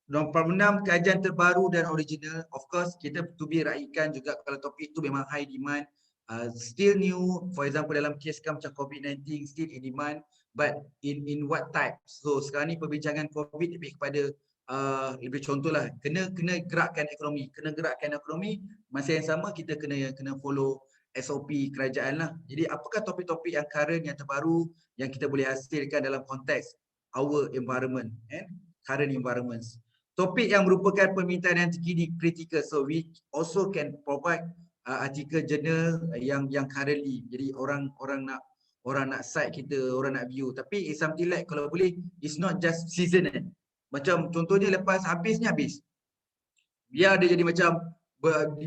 Nombor 6, kajian terbaru dan original. Of course, kita to be raikan juga kalau topik tu memang high demand. Still new, for example dalam kes macam COVID-19 still in demand, but in what type? So sekarang ni perbincangan COVID lebih kepada lebih contohlah kena gerakkan ekonomi, masa yang sama kita kena follow SOP kerajaan lah. Jadi apakah topik-topik yang current, yang terbaru yang kita boleh hasilkan dalam konteks our environment and current environments. Topik yang merupakan permintaan yang terkini critical, so we also can provide artikel jurnal yang currently. Jadi orang nak cite kita, orang nak view. Tapi it's something like kalau boleh it's not just seasonal. Macam contohnya lepas habisnya habis. Biar dia jadi macam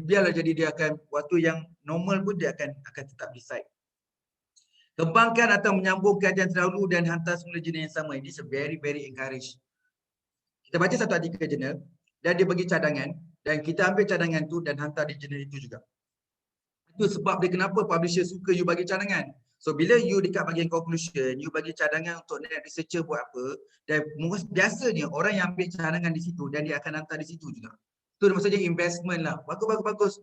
biarlah jadi dia akan waktu yang normal pun dia akan tetap di cite. Kembangkan atau menyambung kajian terdahulu dan hantar semula jurnal yang sama. Ini very encouraged. Kita baca satu artikel jurnal dan dia bagi cadangan dan kita ambil cadangan tu dan hantar di jurnal itu juga. Itu sebab dia kenapa publisher suka you bagi cadangan. So bila you dekat bahagian conclusion, you bagi cadangan untuk net researcher buat apa, dan biasanya orang yang ambil cadangan di situ dan dia akan hantar di situ juga. Itu maksudnya investment lah. Bagus.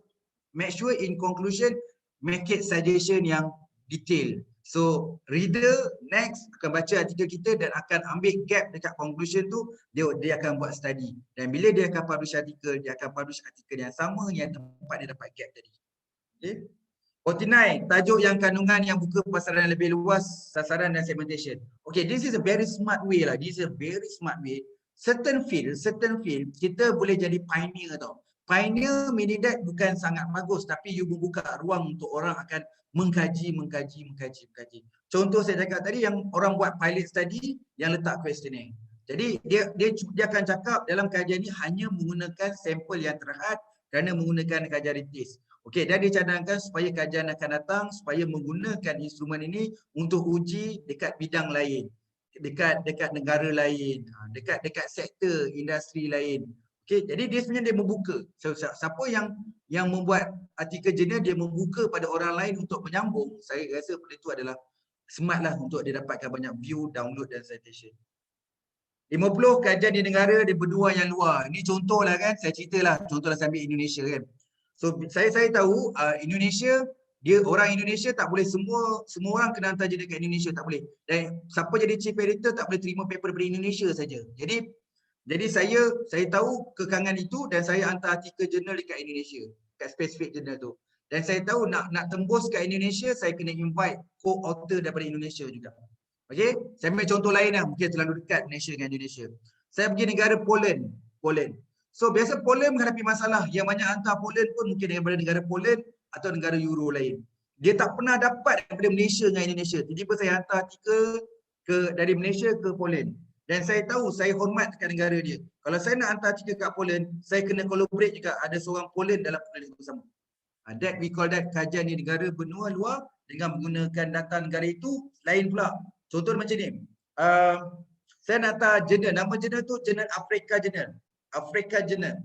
Make sure in conclusion, make it suggestion yang detail. So reader next akan baca artikel kita dan akan ambil gap dekat conclusion tu, dia akan buat study. Dan bila dia akan publish artikel, dia akan publish artikel yang sama yang tempat dia dapat gap tadi. Okay. 49, tajuk yang kandungan yang buka pasaran lebih luas, sasaran dan segmentation. Okay, this is a very smart way lah. This is a very smart way. Certain field kita boleh jadi pioneer tau. Pioneer meaning that bukan sangat bagus tapi you membuka ruang untuk orang akan mengkaji. Contoh saya cakap tadi yang orang buat pilot study yang letak questionnaire. Jadi dia akan cakap dalam kajian ni hanya menggunakan sampel yang terhad kerana menggunakan kajian ritis. Okey, dan dia cadangkan supaya kajian akan datang supaya menggunakan instrumen ini untuk uji dekat bidang lain, dekat negara lain, dekat sektor industri lain. Okey, jadi dia sebenarnya dia membuka. Siapa yang membuat artikel jurnal dia membuka pada orang lain untuk menyambung, saya rasa benda itu adalah smart lah untuk dia dapatkan banyak view, download dan citation. 50 kajian di negara dia berdua yang luar. Ini contoh lah kan, saya ceritalah, contohlah saya ambil Indonesia kan. So saya tahu Indonesia, dia orang Indonesia tak boleh semua orang kena hantar jurnal kat Indonesia, tak boleh. Dan siapa jadi chief editor tak boleh terima paper dari Indonesia saja. Jadi saya tahu kekangan itu dan saya hantar artikel jurnal dekat Indonesia, kat spesifik jurnal tu. Dan saya tahu nak tembus kat Indonesia, saya kena invite co-author daripada Indonesia juga. Okey, saya ambil contoh lain lah, mungkin terlalu dekat Malaysia dengan Indonesia. Saya pergi negara Poland. So biasa Poland menghadapi masalah, yang banyak hantar Poland pun mungkin daripada negara Poland atau negara Euro lain. Dia tak pernah dapat daripada Malaysia dengan Indonesia. Tiba-tiba saya hantar artikel dari Malaysia ke Poland. Dan saya tahu, saya hormat dekat negara dia. Kalau saya nak hantar artikel kat Poland, saya kena collaborate juga, ada seorang Poland dalam penulis bersama. That we call that kajian di negara benua luar dengan menggunakan data negara itu lain pula. Contoh macam ni. Saya nak hantar jurnal, nama jurnal tu jurnal Africa Journal.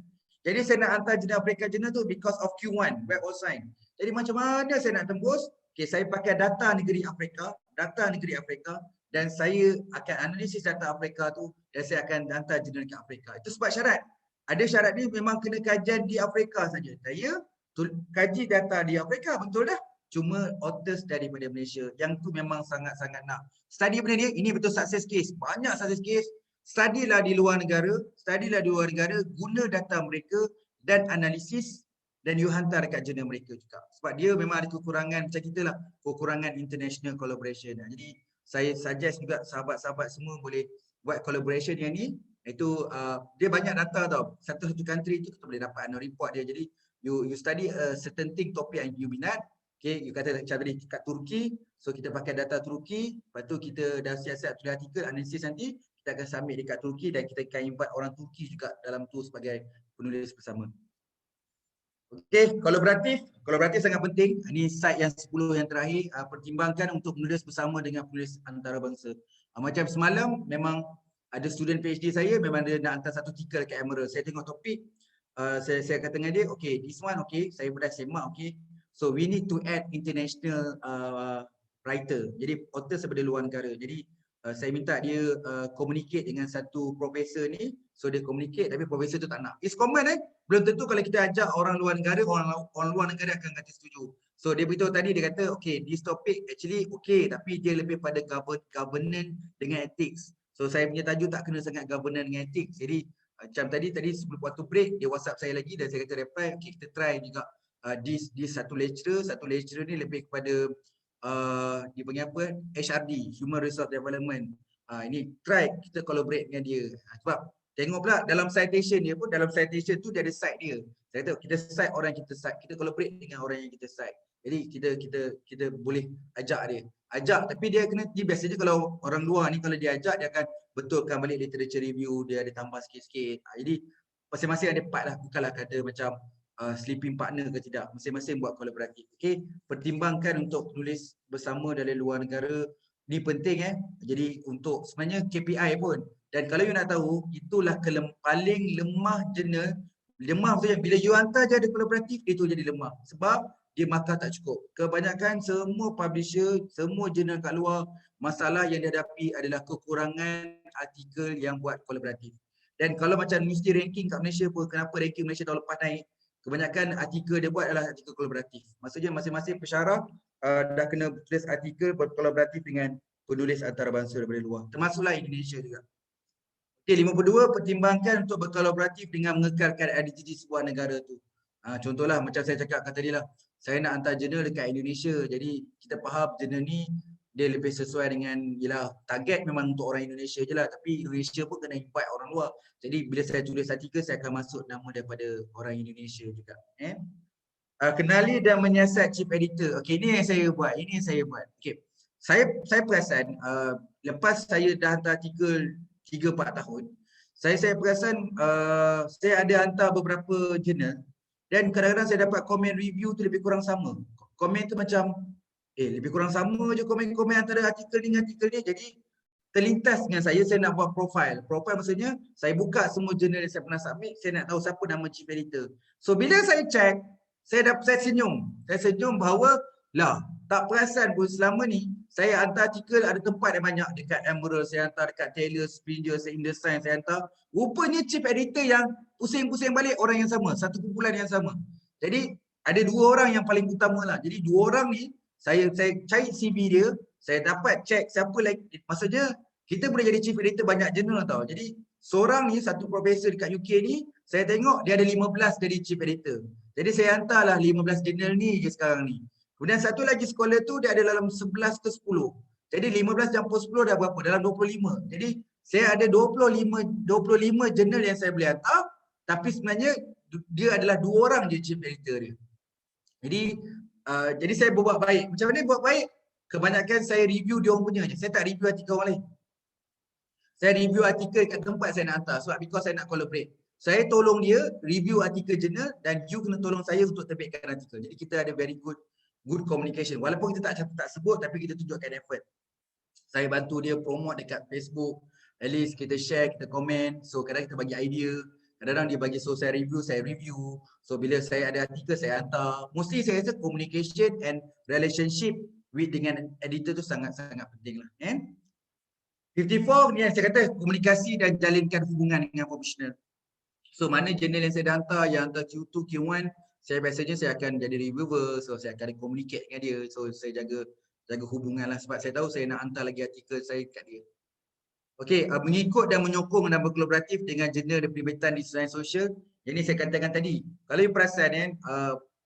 Jadi saya nak hantar jurnal Africa Journal tu because of Q1, Web of Science. Jadi macam mana saya nak tembus? Okay, saya pakai data negeri Afrika, dan saya akan analisis data Afrika tu dan saya akan hantar jurnal ke Afrika. Itu sebab syarat. Ada syarat ni memang kena kajian di Afrika saja. Saya kaji data di Afrika, betul dah. Cuma authors daripada Malaysia. Yang tu memang sangat-sangat nak. Study benda ni, ini betul success case. Banyak success case. Studilah di luar negara, guna data mereka dan analisis dan you hantar dekat jurnal mereka juga. Sebab dia memang ada kekurangan, macam kita lah, kekurangan international collaboration. Jadi saya suggest juga sahabat-sahabat semua boleh buat collaboration yang ni. Itu dia banyak data tau. Satu-satu country tu kita boleh dapat annual report dia. Jadi you study a certain thing, topik yang you minat. Okay, you kata macam tadi kat Turki, so kita pakai data Turki, lepas tu kita dah siap-siap tulis artikel, analisis nanti, kita akan submit dekat Turki dan kita akan invite orang Turki juga dalam tu sebagai penulis bersama. Okay, kolaboratif sangat penting. Ini slide yang 10 yang terakhir, pertimbangkan untuk menulis bersama dengan penulis antarabangsa. Macam semalam, memang ada student PhD saya, memang dia nak hantar satu artikel dekat Emerald. Saya tengok topik, saya kata dengan dia, okay, this one okay, saya dah semak, okay. So we need to add international writer. Jadi author daripada luar negara. Jadi saya minta dia communicate dengan satu profesor ni. So dia communicate tapi profesor tu tak nak. It's common Belum tentu kalau kita ajak orang luar negara, orang luar negara akan kata setuju. So dia beritahu tadi, dia kata okay, this topic actually okay, tapi dia lebih pada governance dengan ethics. So saya punya tajuk tak kena sangat governance dengan ethics. Jadi macam tadi sebelum waktu break dia WhatsApp saya lagi dan saya kata reply, okay, kita try juga this satu lecturer ni lebih kepada dia panggil apa, HRD, Human Resource Development. Ini try kita collaborate dengan dia. Sebab tengok pula dalam citation dia pun, dalam citation tu dia ada site dia. Saya kata kita cite orang yang kita cite, kita collaborate dengan orang yang kita cite. Jadi kita boleh ajak dia. Tapi dia kena, dia biasanya kalau orang luar ni kalau dia ajak, dia akan betulkan balik literature review, dia ada tambah sikit-sikit. Jadi masing-masing ada part lah, bukanlah kata macam sleeping partner ke tidak, masing-masing buat kolaboratif. Okey, pertimbangkan untuk tulis bersama dari luar negara ni penting Jadi untuk sebenarnya KPI pun, dan kalau you nak tahu, itulah paling lemah jurnal. Lemah maksudnya bila you hantar je ada kolaboratif, itu jadi lemah sebab dia markah tak cukup. Kebanyakan semua publisher, semua jurnal kat luar, masalah yang dihadapi adalah kekurangan artikel yang buat kolaboratif. Dan kalau macam mesti ranking kat Malaysia pun, kenapa ranking Malaysia tahun lepas naik? Kebanyakan artikel dia buat adalah artikel kolaboratif. Maksudnya masing-masing pensyarah dah kena tulis artikel berkolaboratif dengan penulis antarabangsa daripada luar. Termasuklah Indonesia juga. Okey, 52, pertimbangkan untuk berkolaboratif dengan mengekalkan identiti sebuah negara tu. Contohlah macam saya cakap tadi lah, saya nak hantar jurnal dekat Indonesia. Jadi kita faham jurnal ni dia lebih sesuai dengan, yelah, target memang untuk orang Indonesia je lah, tapi Indonesia pun kena invite orang luar. Jadi bila saya tulis artikel, saya akan masuk nama daripada orang Indonesia juga. Kenali dan menyiasat chief editor. Okey, ini yang saya buat. Okey, saya perasan lepas saya dah hantar artikel 3-4 tahun, saya perasan saya ada hantar beberapa jurnal dan kadang-kadang saya dapat komen review tu lebih kurang sama. Komen tu macam lebih kurang sama je komen-komen antara artikel ni dengan artikel ni. Jadi terlintas dengan saya nak buat profile. Profile maksudnya saya buka semua jurnal yang saya pernah submit, saya nak tahu siapa nama chief editor. So bila saya check, saya senyum. Saya senyum bahawa lah tak perasan pun selama ni saya hantar artikel ada tempat yang banyak, dekat Emerald saya hantar, dekat Taylor, Springer, InDesign saya hantar. Rupanya chief editor yang pusing-pusing balik orang yang sama, satu kumpulan yang sama. Jadi ada 2 orang yang paling utama lah. Jadi 2 orang ni saya cari CV dia, saya dapat check siapa lagi. Maksudnya kita boleh jadi chief editor banyak jurnal tau. Jadi seorang ni, satu profesor dekat UK ni, saya tengok dia ada 15 jadi chief editor. Jadi saya hantarlah 15 jurnal ni je sekarang ni. Kemudian satu lagi scholar tu dia ada dalam 11 ke 10. Jadi 15 campur 10 dah berapa? Dalam 25. Jadi saya ada 25 jurnal yang saya boleh hantar, tapi sebenarnya dia adalah 2 orang je chief editor dia. Jadi saya berbuat baik. Macam mana buat baik? Kebanyakan saya review dia orang punya je. Saya tak review artikel orang lain. Saya review artikel kat tempat saya nak hantar sebab because saya nak collaborate. Saya tolong dia review artikel jurnal dan you kena tolong saya untuk terbitkan artikel. Jadi kita ada very good communication. Walaupun kita tak sebut tapi kita tunjukkan effort. Saya bantu dia promote dekat Facebook. At least kita share, kita komen. So kadang kita bagi idea. Kadang-kadang dia bagi saya review, saya review. So bila saya ada artikel saya hantar. Mostly saya rasa communication and relationship dengan editor tu sangat-sangat penting lah. 54 ni yang saya kata komunikasi dan jalinkan hubungan dengan profesional. So mana jurnal yang saya dah hantar, yang hantar Q2, Q1, saya biasanya saya akan jadi reviewer, so saya akan communicate dengan dia. So saya jaga hubungan lah sebab saya tahu saya nak hantar lagi artikel saya kat dia. Okey, mengikut dan menyokong dan berkolaboratif dengan jurnal dan peribatan di sains sosial. Yang ni saya katakan tadi. Kalau you perasan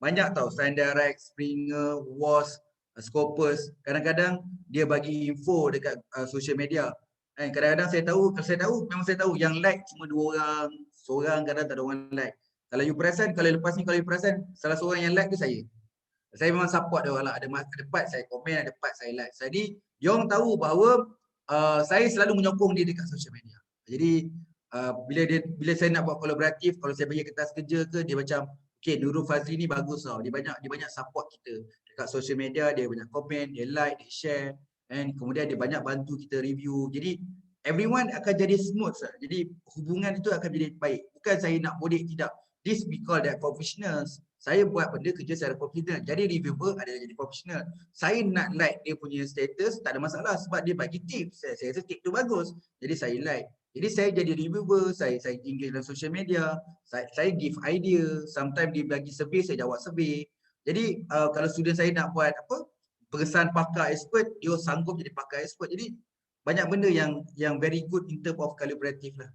banyak tau StandarX, Springer, WAS, Scopus. Kadang-kadang dia bagi info dekat social media. Kadang-kadang kalau saya tahu, memang saya tahu yang like cuma 2 orang, seorang kadang tak ada orang like. Kalau you perasan, kalau lepas ni kalau you perasan, salah seorang yang like tu saya. Saya memang support dia orang lah. Ada part saya komen, ada part saya like. Jadi, dia orang tahu bahawa saya selalu menyokong dia dekat social media. Jadi bila saya nak buat kolaboratif, kalau saya bagi kertas kerja ke, dia macam okay, Nurul Fazli ni bagus tau. Dia banyak support kita dekat social media, dia banyak komen, dia like, dia share, and kemudian dia banyak bantu kita review. Jadi everyone akan jadi smooth lah. Jadi hubungan itu akan jadi baik. Bukan saya nak bodek, tidak. This we call that professionals. Saya buat benda kerja secara profesional. Jadi reviewer adalah jadi profesional. Saya nak like dia punya status, tak ada masalah sebab dia bagi tips. Saya rasa tips tu bagus. Jadi saya like. Jadi saya jadi reviewer, saya engage dalam social media, saya give idea. Sometimes dia bagi survey, saya jawab survey. Jadi kalau student saya nak buat pengesahan pakar expert, dia sanggup jadi pakar expert. Jadi banyak benda yang very good in term of collaborative lah.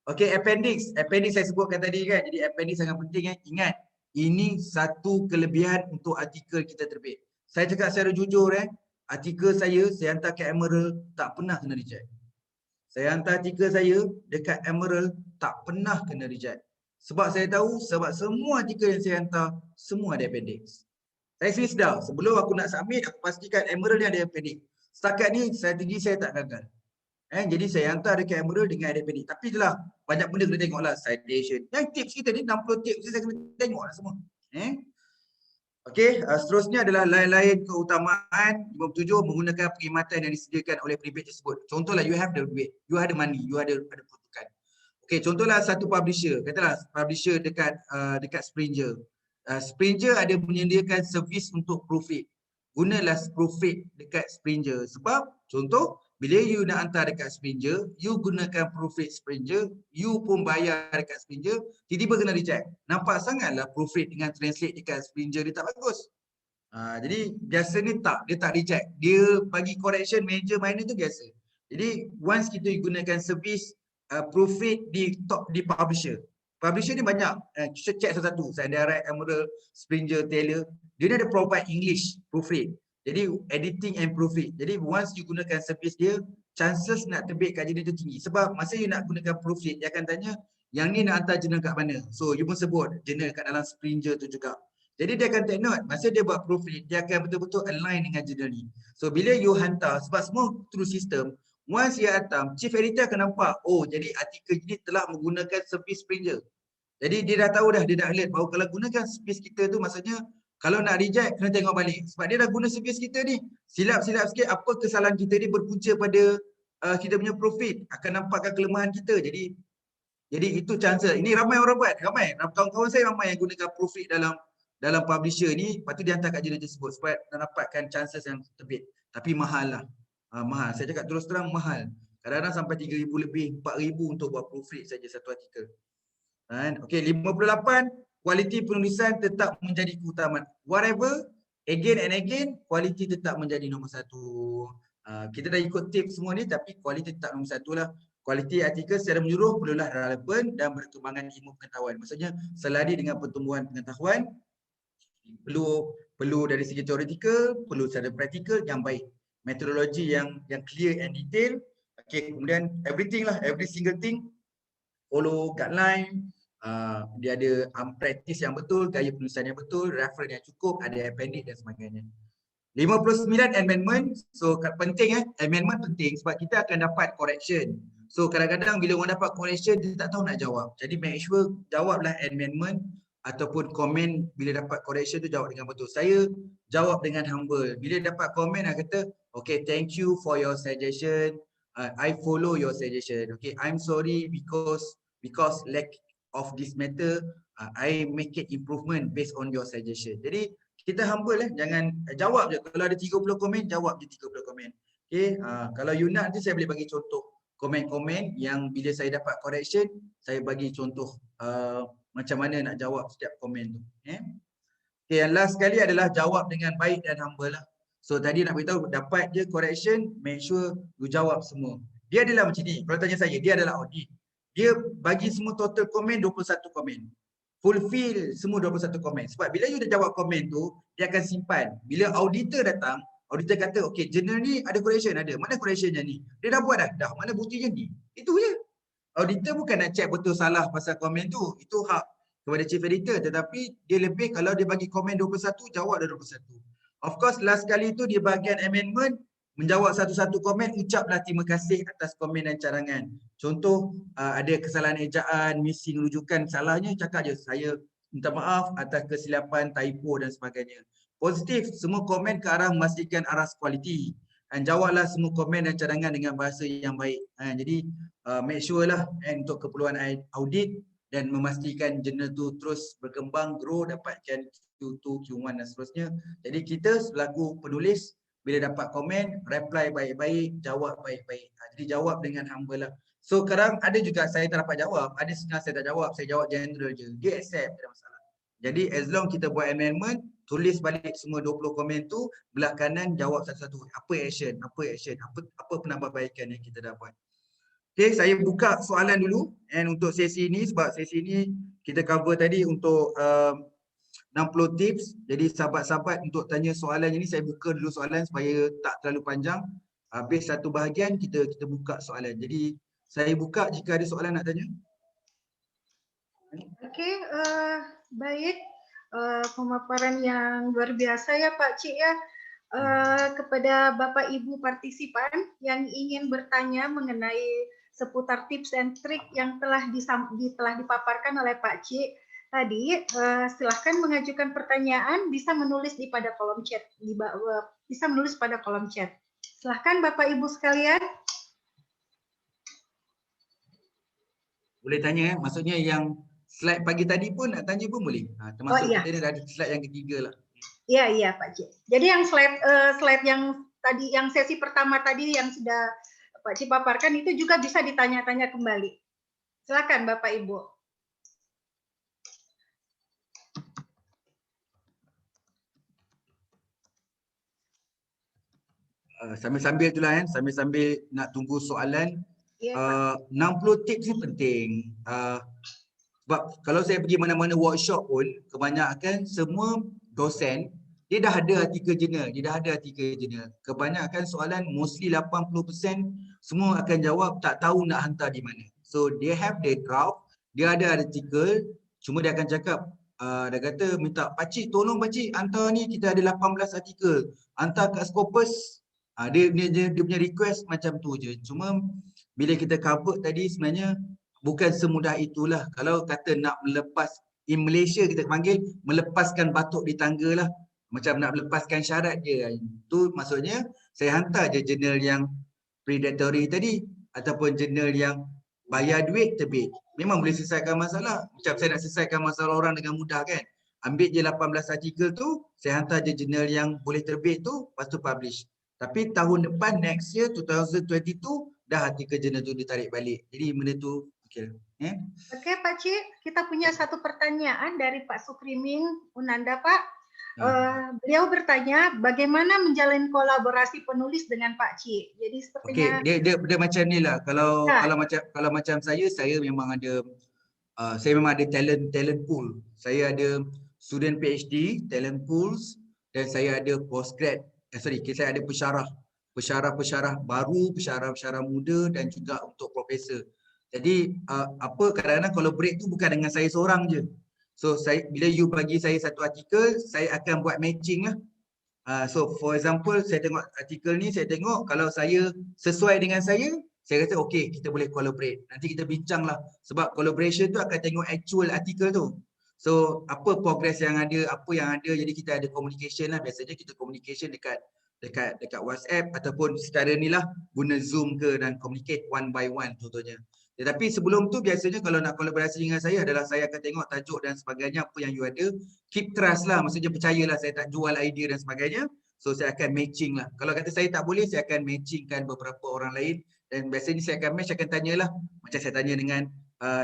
Okay, appendix. Appendix saya sebutkan tadi kan. Jadi appendix sangat penting. Ingat, ini satu kelebihan untuk artikel kita terbit. Saya cakap secara jujur artikel saya hantar ke Emerald tak pernah kena reject. Saya hantar artikel saya dekat Emerald tak pernah kena reject. Sebab saya tahu, sebab semua artikel yang saya hantar semua ada appendix. Saya serius dah, sebelum aku nak submit aku pastikan Emerald ni ada appendix. Setakat ni strategi saya tak gagal. Jadi saya hantar dekat Emerald dengan ada appendix. Tapi itulah banyak benda kena tengok lah, citation. Yang tips kita ni 60 tips saya kena tengok lah semua. Okey, seterusnya adalah lain-lain keutamaan 57 menggunakan perkhidmatan yang disediakan oleh penerbit tersebut. Contohlah you have the duit, you ada money, you ada peruntukan. Okey, contohlah satu publisher, katalah publisher dekat Springer. Springer ada menyediakan servis untuk proofread. Gunalah proofread dekat Springer sebab contoh bila you nak hantar dekat Springer, you gunakan proofread Springer, you pun bayar dekat Springer, tiba-tiba kena reject. Nampak sangatlah proofread dengan translate dekat Springer dia tak bagus. Jadi biasa ni dia tak reject. Dia bagi correction major minor tu biasa. Jadi once kita gunakan servis proofread di publisher. Publisher ni banyak. Check satu-satu. StandarX, Emerald, Springer, Taylor. Dia ni ada provide English proofread. Jadi editing and proofread. Jadi once you gunakan servis dia, chances nak terbit kat jurnal tu tinggi. Sebab masa you nak gunakan proofread, dia akan tanya, yang ni nak hantar jurnal kat mana? So you pun sebut jurnal kat dalam Springer tu juga. Jadi dia akan take note, masa dia buat proofread, dia akan betul-betul align dengan jurnal ni. So bila you hantar, sebab semua through system, once you hantar, chief editor akan nampak, oh jadi artikel ini telah menggunakan servis Springer. Jadi dia dah tahu dah, dia dah alert bahawa kalau gunakan servis kita tu maksudnya kalau nak reject kena tengok balik. Sebab dia dah guna servis kita ni. Silap-silap sikit apa kesalahan kita ni berpunca pada kita punya proofread. Akan nampakkan kelemahan kita. Jadi itu chance. Ini ramai orang buat. Ramai. Kawan-kawan saya ramai yang gunakan proofread dalam publisher ni. Lepas tu dia hantar kat jurnal tersebut supaya nak dapatkan chances yang terbit. Tapi mahal lah. Mahal. Saya cakap terus terang mahal. Kadang-kadang sampai 3,000 lebih, 4,000 untuk buat proofread saja satu artikel. Okey, 58, kualiti penulisan tetap menjadi keutamaan. Whatever, again and again, kualiti tetap menjadi nombor satu. Kita dah ikut tips semua ni tapi kualiti tetap nombor satu lah. Kualiti artikel secara menyeluruh perlulah relevan dan berkembangan ilmu pengetahuan. Maksudnya selari dengan pertumbuhan pengetahuan, perlu dari segi teoretikal, perlu secara praktikal yang baik. Metodologi yang clear and detail. Okey, kemudian everything lah, every single thing follow guideline. Dia ada practice yang betul, gaya penulisan yang betul, reference yang cukup, ada appendix dan sebagainya. 59 amendment. So penting amendment penting sebab kita akan dapat correction. So kadang-kadang bila orang dapat correction dia tak tahu nak jawab. Jadi make sure jawablah amendment ataupun komen bila dapat correction tu jawab dengan betul. Saya jawab dengan humble. Bila dapat komen saya kata, okay, thank you for your suggestion. I follow your suggestion. Okay, I'm sorry because lack of this matter, I make it improvement based on your suggestion. Jadi kita humble jangan jawab je. Kalau ada 30 komen, jawab je 30 komen. Okay, kalau you nak nanti saya boleh bagi contoh komen-komen yang bila saya dapat correction, saya bagi contoh macam mana nak jawab setiap komen tu. Okay, yang last sekali adalah jawab dengan baik dan humble lah. So tadi nak beritahu dapat je correction, make sure you jawab semua. Dia adalah macam ni, kalau tanya saya, dia adalah audit. Dia bagi semua total komen 21 komen. Fulfill semua 21 komen. Sebab bila you dah jawab komen tu, dia akan simpan. Bila auditor datang, auditor kata, okay, jurnal ni ada correction, ada. Mana correctionnya ni? Dia dah buat dah. Mana buktinya ni? Itu je. Auditor bukan nak check betul salah pasal komen tu. Itu hak kepada chief editor. Tetapi dia lebih kalau dia bagi komen 21, jawab dah 21. Of course, last kali tu dia bahagian amendment, menjawab satu-satu komen, ucaplah terima kasih atas komen dan cadangan. Contoh, ada kesalahan ejaan, missing rujukan, salahnya cakap je, saya minta maaf atas kesilapan, typo dan sebagainya. Positif, semua komen ke arah memastikan aras kualiti. Dan jawablah semua komen dan cadangan dengan bahasa yang baik. Jadi, make sure lah untuk keperluan audit dan memastikan jurnal tu terus berkembang, grow, dapatkan Q2, Q1 dan seterusnya. Jadi kita selaku penulis, bila dapat komen, reply baik-baik, jawab baik-baik. Jadi jawab dengan humble lah. So kadang ada juga saya tak dapat jawab, ada setengah saya tak jawab, saya jawab general je. Dia accept, tak ada masalah. Jadi as long kita buat amendment, tulis balik semua 20 komen tu, belah kanan jawab satu-satu. Apa action, apa penambahbaikan yang kita dah buat. Okay, saya buka soalan dulu untuk sesi ini sebab sesi ini kita cover tadi untuk 60 tips. Jadi sahabat-sahabat untuk tanya soalan ini saya buka dulu soalan supaya tak terlalu panjang. Habis satu bahagian kita buka soalan. Jadi saya buka jika ada soalan nak tanya. Okey, baik. Pemaparan yang luar biasa ya Pak Cik ya. Kepada Bapak Ibu partisipan yang ingin bertanya mengenai seputar tips dan trik yang telah dipaparkan oleh Pak Cik tadi, silahkan mengajukan pertanyaan, bisa menulis pada kolom chat di bawah, bisa menulis pada kolom chat. Silahkan Bapak Ibu sekalian. Boleh tanya maksudnya yang slide pagi tadi pun nak tanya pun boleh. Termasuk iya. kita ada slide yang ketiga lah. Iya Pak Cik. Jadi yang slide yang tadi, yang sesi pertama tadi yang sudah Pak Cik paparkan itu juga bisa ditanya-tanya kembali. Silakan Bapak Ibu. Sambil-sambil itulah sambil-sambil nak tunggu soalan. Ya, 60 tips ni penting. Sebab kalau saya pergi mana-mana workshop pun, kebanyakan semua dosen dia dah ada artikel jurnal, Kebanyakan soalan, mostly 80% semua akan jawab tak tahu nak hantar di mana. So they have the draft, dia ada artikel, cuma dia akan cakap dia kata minta, pakcik tolong pakcik hantar ni, kita ada 18 artikel, hantar kat Scopus. Dia punya request macam tu je. Cuma bila kita cover tadi sebenarnya bukan semudah itulah. Kalau kata nak melepas, in Malaysia kita panggil melepaskan batuk di tangga lah. Macam nak melepaskan syarat je. Itu maksudnya saya hantar je jurnal yang predatory tadi ataupun jurnal yang bayar duit terbit. Memang boleh selesaikan masalah. Macam saya nak selesaikan masalah orang dengan mudah kan. Ambil je 18 artikel tu, saya hantar je jurnal yang boleh terbit tu, lepas tu publish. Tapi tahun depan, next year 2022, dah artikel jurnal tu ditarik balik. Jadi benda tu okay. Okey Pakcik, kita punya satu pertanyaan dari Pak Sukriming Unanda Pak. Beliau bertanya bagaimana menjalin kolaborasi penulis dengan Pak Cik. Jadi sepertinya dia macam ni lah. Kalau macam saya memang ada talent pool. Saya ada student PhD, talent pools, dan saya ada postgrad. Saya ada pensyarah baru, pensyarah muda dan juga untuk profesor. Jadi kadang-kadang collaborate tu bukan dengan saya seorang je. So bila you bagi saya satu artikel, saya akan buat matching lah. So for example, saya tengok artikel ni, saya tengok kalau saya sesuai dengan saya kata okay, kita boleh collaborate. Nanti kita bincang lah. Sebab collaboration tu akan tengok actual artikel tu. So apa progress yang ada, jadi kita ada communication lah. Biasanya kita communication dekat WhatsApp ataupun secara ni lah, guna Zoom ke dan communicate one by one contohnya. Tetapi sebelum tu biasanya kalau nak kolaborasi dengan saya adalah saya akan tengok tajuk dan sebagainya apa yang you ada. Keep trust lah, maksudnya percayalah saya tak jual idea dan sebagainya. So saya akan matching lah. Kalau kata saya tak boleh, saya akan matchingkan beberapa orang lain. Dan biasanya saya akan match, akan tanyalah. Macam saya tanya dengan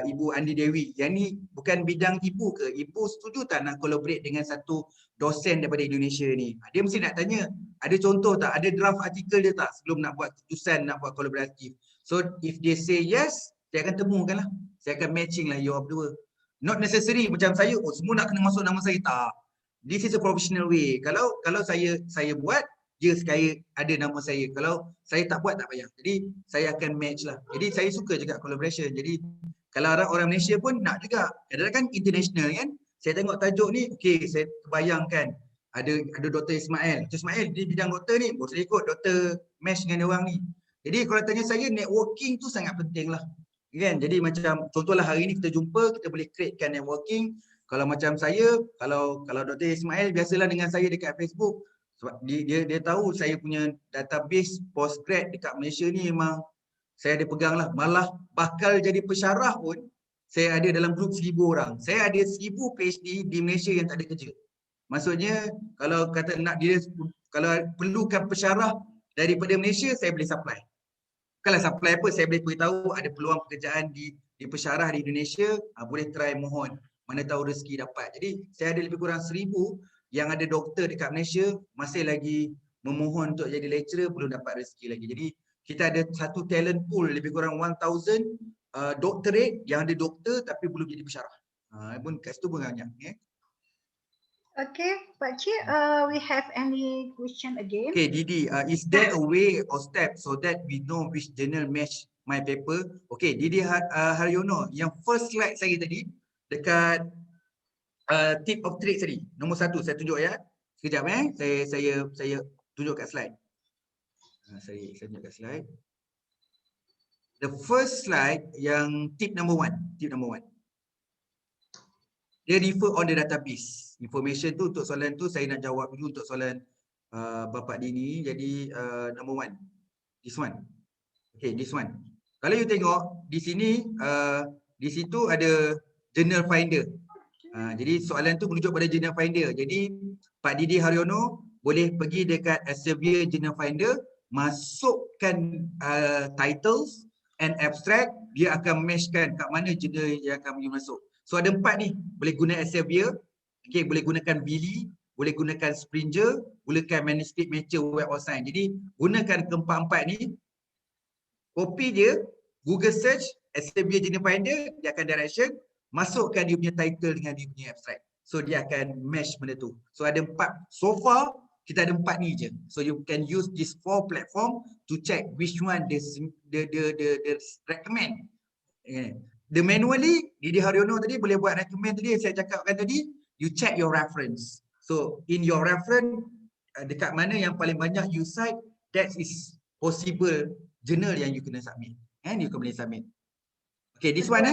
Ibu Andi Dewi. Yang ni bukan bidang ibu ke? Ibu setuju tak nak collaborate dengan satu dosen daripada Indonesia ni? Dia mesti nak tanya, ada contoh tak? Ada draft artikel dia tak sebelum nak buat keputusan, nak buat kolaboratif? So if they say yes, saya akan temukan lah. Saya akan matching lah you berdua. Not necessary macam saya, semua nak kena masuk nama saya. Tak. This is a professional way. Kalau saya buat, dia sekali ada nama saya. Kalau saya tak buat, tak payah. Jadi saya akan match lah. Jadi saya suka juga collaboration. Jadi kalau orang Malaysia pun nak juga. Kadang-kadang kan international kan. Saya tengok tajuk ni, okay, saya terbayangkan ada Dr. Ismail. Dr. Ismail di bidang doktor ni, saya ikut doktor match dengan dia orang ni. Jadi kalau tanya saya, networking tu sangat penting lah. Kan? Jadi macam contohlah hari ni kita jumpa, kita boleh createkan networking. Kalau macam saya, kalau Dr. Ismail biasalah dengan saya dekat Facebook. Sebab dia tahu saya punya database postgrad dekat Malaysia ni memang saya ada pegang lah. Malah bakal jadi pensyarah pun saya ada dalam grup 1,000 orang. Saya ada 1,000 PhD di Malaysia yang tak ada kerja. Maksudnya kalau kata nak kalau perlukan pensyarah daripada Malaysia, saya boleh supply. Kalau supply apa, saya boleh beritahu ada peluang pekerjaan di pensyarah di Indonesia, boleh try mohon. Mana tahu rezeki dapat. Jadi saya ada lebih kurang 1,000 yang ada doktor dekat Malaysia, masih lagi memohon untuk jadi lecturer, belum dapat rezeki lagi. Jadi kita ada satu talent pool lebih kurang 1,000 doctorate yang ada doktor tapi belum jadi pensyarah. Pun kat situ pun banyak. Okay, Pak Cik, we have any question again? Okay, Didi, is there a way or step so that we know which journal match my paper? Okay, Didi Haryono, yang first slide saya tadi dekat tip of tricks tadi, nombor 1 saya tunjuk ya. Sekejap saya tunjuk kat slide. Saya tunjuk kat slide. The first slide yang tip number 1, dia refer on the database. Information tu untuk soalan tu saya nak jawab dulu untuk soalan Bapak Dini. Jadi number 1, this one. Okay, this one. Kalau you tengok di sini, di situ ada journal finder. Jadi soalan tu merujuk pada journal finder. Jadi Pak Didi Haryono boleh pergi dekat Elsevier Journal Finder, masukkan titles and abstract, dia akan matchkan kat mana jurnal yang akan you masuk. So ada 4 ni, boleh guna Elsevier, okay, boleh gunakan Billy, boleh gunakan Springer, gunakan Manuscript Nature, Web of Science. Jadi gunakan keempat-empat ni, copy dia, Google search, Elsevier Journal Finder, dia akan direction, masukkan dia punya title dengan dia punya abstract. So dia akan match benda tu. So ada 4, so far kita ada 4 ni je. So you can use this 4 platform to check which one the recommend. The manually, Didi Haryono tadi boleh buat recommend tadi, saya cakapkan tadi, you check your reference. So in your reference, dekat mana yang paling banyak you cite, that is possible journal yang you kena submit. And you boleh submit. Okay, this one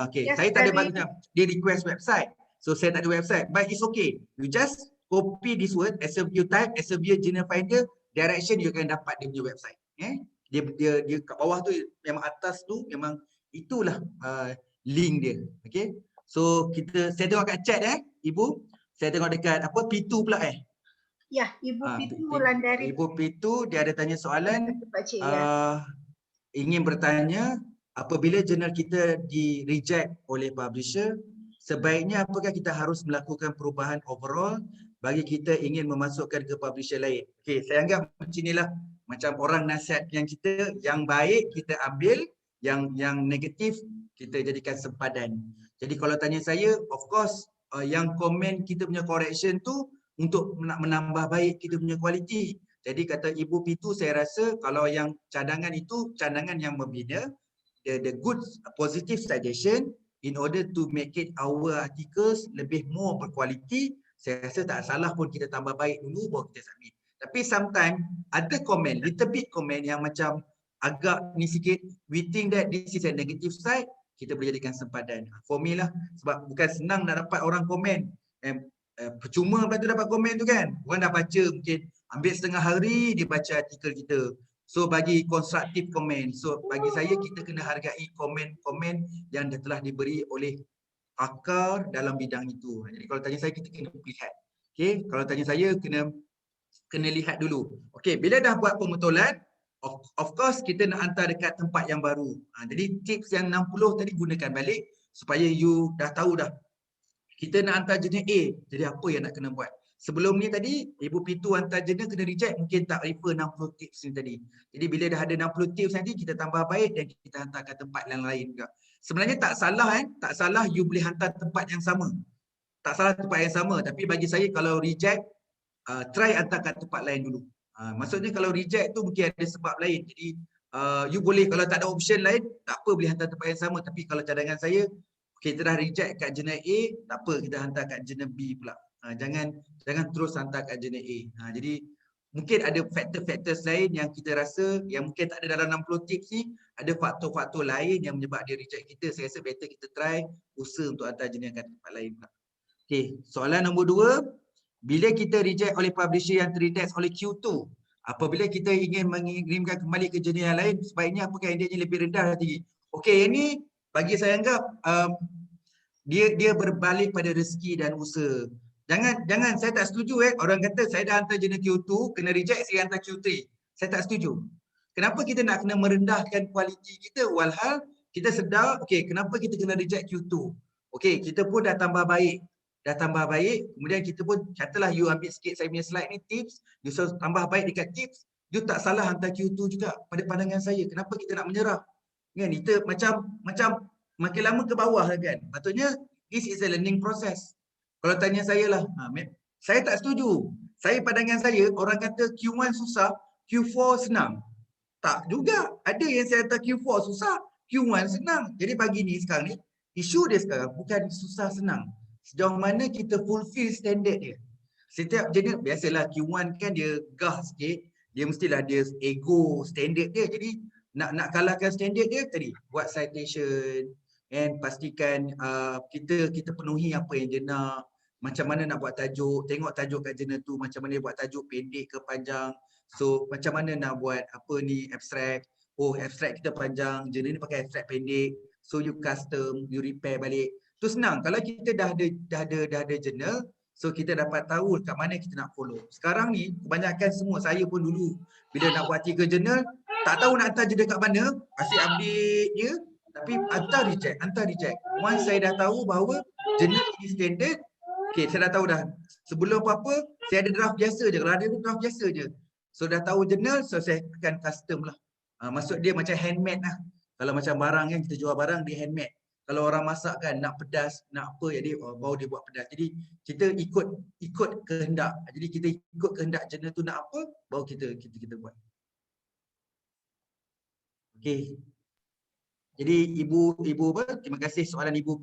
okay, Yes, saya tak ada dari- bagi dia request website. So saya tak ada website, but it's okay. You just copy this word, Elsevier type, Elsevier Journal Finder, direction you akan dapat dia punya website. Dia kat bawah tu, memang atas tu memang itulah link dia. Okay. So saya tengok kat chat Ibu, saya tengok dekat apa P2 pula Ya, Ibu Pitu Wulandari. Ibu P2 dia ada tanya soalan Pakcik, ya. ingin bertanya, apabila jurnal kita di reject oleh publisher, sebaiknya apakah kita harus melakukan perubahan overall bagi kita ingin memasukkan ke publisher lain? Okey, saya anggap macam inilah, macam orang nasihat yang kita, yang baik kita ambil, yang negatif kita jadikan sempadan. Jadi kalau tanya saya, of course yang komen kita punya correction tu untuk menambah baik kita punya kualiti. Jadi kata Ibu Pitu, saya rasa kalau yang cadangan itu cadangan yang membina, the good positive suggestion in order to make it our articles lebih more berkualiti, saya rasa tak salah pun kita tambah baik dulu baru kita submit. Tapi sometimes ada komen, little bit komen yang macam agak ni sikit, we think that this is a negative side, kita boleh jadikan sempadan. For me lah, sebab bukan senang nak dapat orang komen. Percuma pula tu dapat komen tu kan. Orang dah baca mungkin ambil setengah hari dia baca artikel kita. So bagi konstruktif komen. So bagi saya kita kena hargai komen-komen yang telah diberi oleh pakar dalam bidang itu. Jadi kalau tanya saya kita kena lihat. Okey, kalau tanya saya kena lihat dulu. Okey, bila dah buat pemotolan, of course kita nak hantar dekat tempat yang baru. Jadi tips yang 60 tadi gunakan balik supaya you dah tahu dah. Kita nak hantar jurnal A, jadi apa yang nak kena buat? Sebelum ni tadi, Ibu Pitu hantar jurnal kena reject, mungkin tak refer 60 tips ni tadi. Jadi bila dah ada 60 tips nanti, kita tambah baik dan kita hantar ke tempat yang lain juga. Sebenarnya tak salah tak salah you boleh hantar tempat yang sama. Tak salah tempat yang sama, tapi bagi saya kalau reject, try hantar ke tempat lain dulu. Maksudnya kalau reject tu mungkin ada sebab lain. Jadi you boleh, kalau tak ada option lain, tak apa boleh hantar tempat yang sama. Tapi kalau cadangan saya, kita dah reject kat jurnal A, tak apa kita hantar kat jurnal B pula. Jangan terus hantar kat jurnal A. Jadi mungkin ada faktor-faktor lain yang kita rasa yang mungkin tak ada dalam 60 tips ni, ada faktor-faktor lain yang menyebab dia reject kita. Saya rasa better kita try usaha untuk hantar jurnal kat tempat lain pula. Okey, soalan nombor 2, bila kita reject oleh publisher yang terindex oleh Q2, apabila kita ingin mengirimkan kembali ke jurnal yang lain, sebaiknya apakah indexnya lebih rendah atau tinggi? Okey, ini bagi saya anggap dia berbalik pada rezeki dan usaha. Jangan saya tak setuju orang kata saya dah hantar jurnal Q2 kena reject, saya hantar Q3. Saya tak setuju. Kenapa kita nak kena merendahkan kualiti kita walhal kita sedar okey kenapa kita kena reject Q2. Okey, kita pun dah tambah baik. Kemudian kita pun katalah you ambil sikit saya punya slide ni tips, you tambah baik dekat tips, you tak salah hantar Q2 juga pada pandangan saya. Kenapa kita nak menyerah? Kan kita macam makin lama ke bawah kan. Patutnya this is a learning process. Kalau tanya saya lah, saya tak setuju. Pandangan saya orang kata Q1 susah, Q4 senang. Tak juga. Ada yang saya kata Q4 susah, Q1 senang. Jadi pagi ni sekarang ni, isu dia sekarang bukan susah senang. Sejauh mana kita fulfill standard dia. Setiap jenis, biasalah Q1 kan dia gah sikit, dia mestilah dia ego standard dia. Jadi nak kalahkan standard dia tadi, buat citation and pastikan kita penuhi apa yang dia nak. Macam mana nak buat tajuk, tengok tajuk kat jurnal tu, macam mana dia buat tajuk pendek ke panjang. So macam mana nak buat apa ni abstract. Oh abstract kita panjang, jurnal ni pakai abstract pendek. So you custom, you repair balik. Tu senang. Kalau kita dah ada jurnal, so kita dapat tahu kat mana kita nak follow. Sekarang ni kebanyakan semua, saya pun dulu bila nak buat artikel jurnal, tak tahu nak hantar jurnal kat mana, asyik update je, tapi hantar reject. Once saya dah tahu bahawa jurnal ini standard, okay, saya dah tahu dah. Sebelum apa-apa, saya ada draft biasa je. Kalau ada draft biasa je. So dah tahu jurnal, so saya akan custom lah. Maksud dia macam handmade lah. Kalau macam barang kan, kita jual barang, dia handmade. Kalau orang masak kan, nak pedas, nak apa, jadi baru dia buat pedas. Jadi kita ikut kehendak. Jadi kita ikut kehendak jurnal tu nak apa, baru kita buat. Okay. Jadi ibu apa? Terima kasih soalan ibu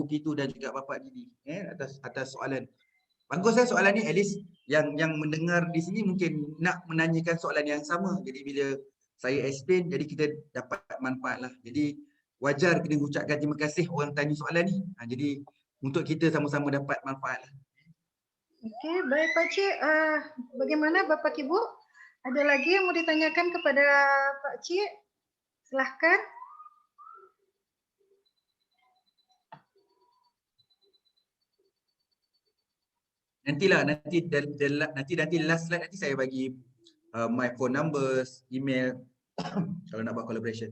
Pitu dan juga Bapak Didi atas soalan. Bagus soalan ni, at least yang mendengar di sini mungkin nak menanyakan soalan yang sama. Jadi bila saya explain, jadi kita dapat manfaat lah. Jadi wajar kena ucapkan terima kasih orang tanya soalan ni. Jadi untuk kita sama-sama dapat manfaat lah. Okey, baik Pak Cik. Bagaimana Bapak Ibu? Ada lagi yang mau ditanyakan kepada Pak Cik? Silahkan. Nanti last slide nanti saya bagi my phone numbers, email kalau nak buat collaboration.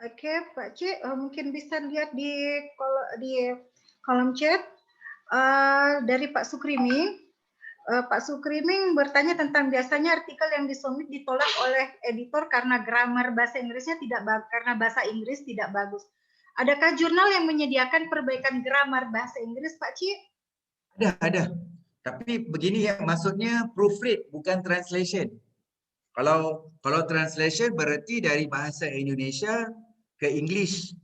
Okey, Pak Cik, mungkin bisa lihat di kolom chat dari Pak Sukriming. Pak Sukriming bertanya tentang biasanya artikel yang disubmit ditolak oleh editor karena grammar bahasa Inggrisnya karena bahasa Inggris tidak bagus. Adakah jurnal yang menyediakan perbaikan grammar bahasa Inggris, Pak Cik? Ada. Tapi begini ya, maksudnya proofread bukan translation. Kalau translation berarti dari bahasa Indonesia ke English.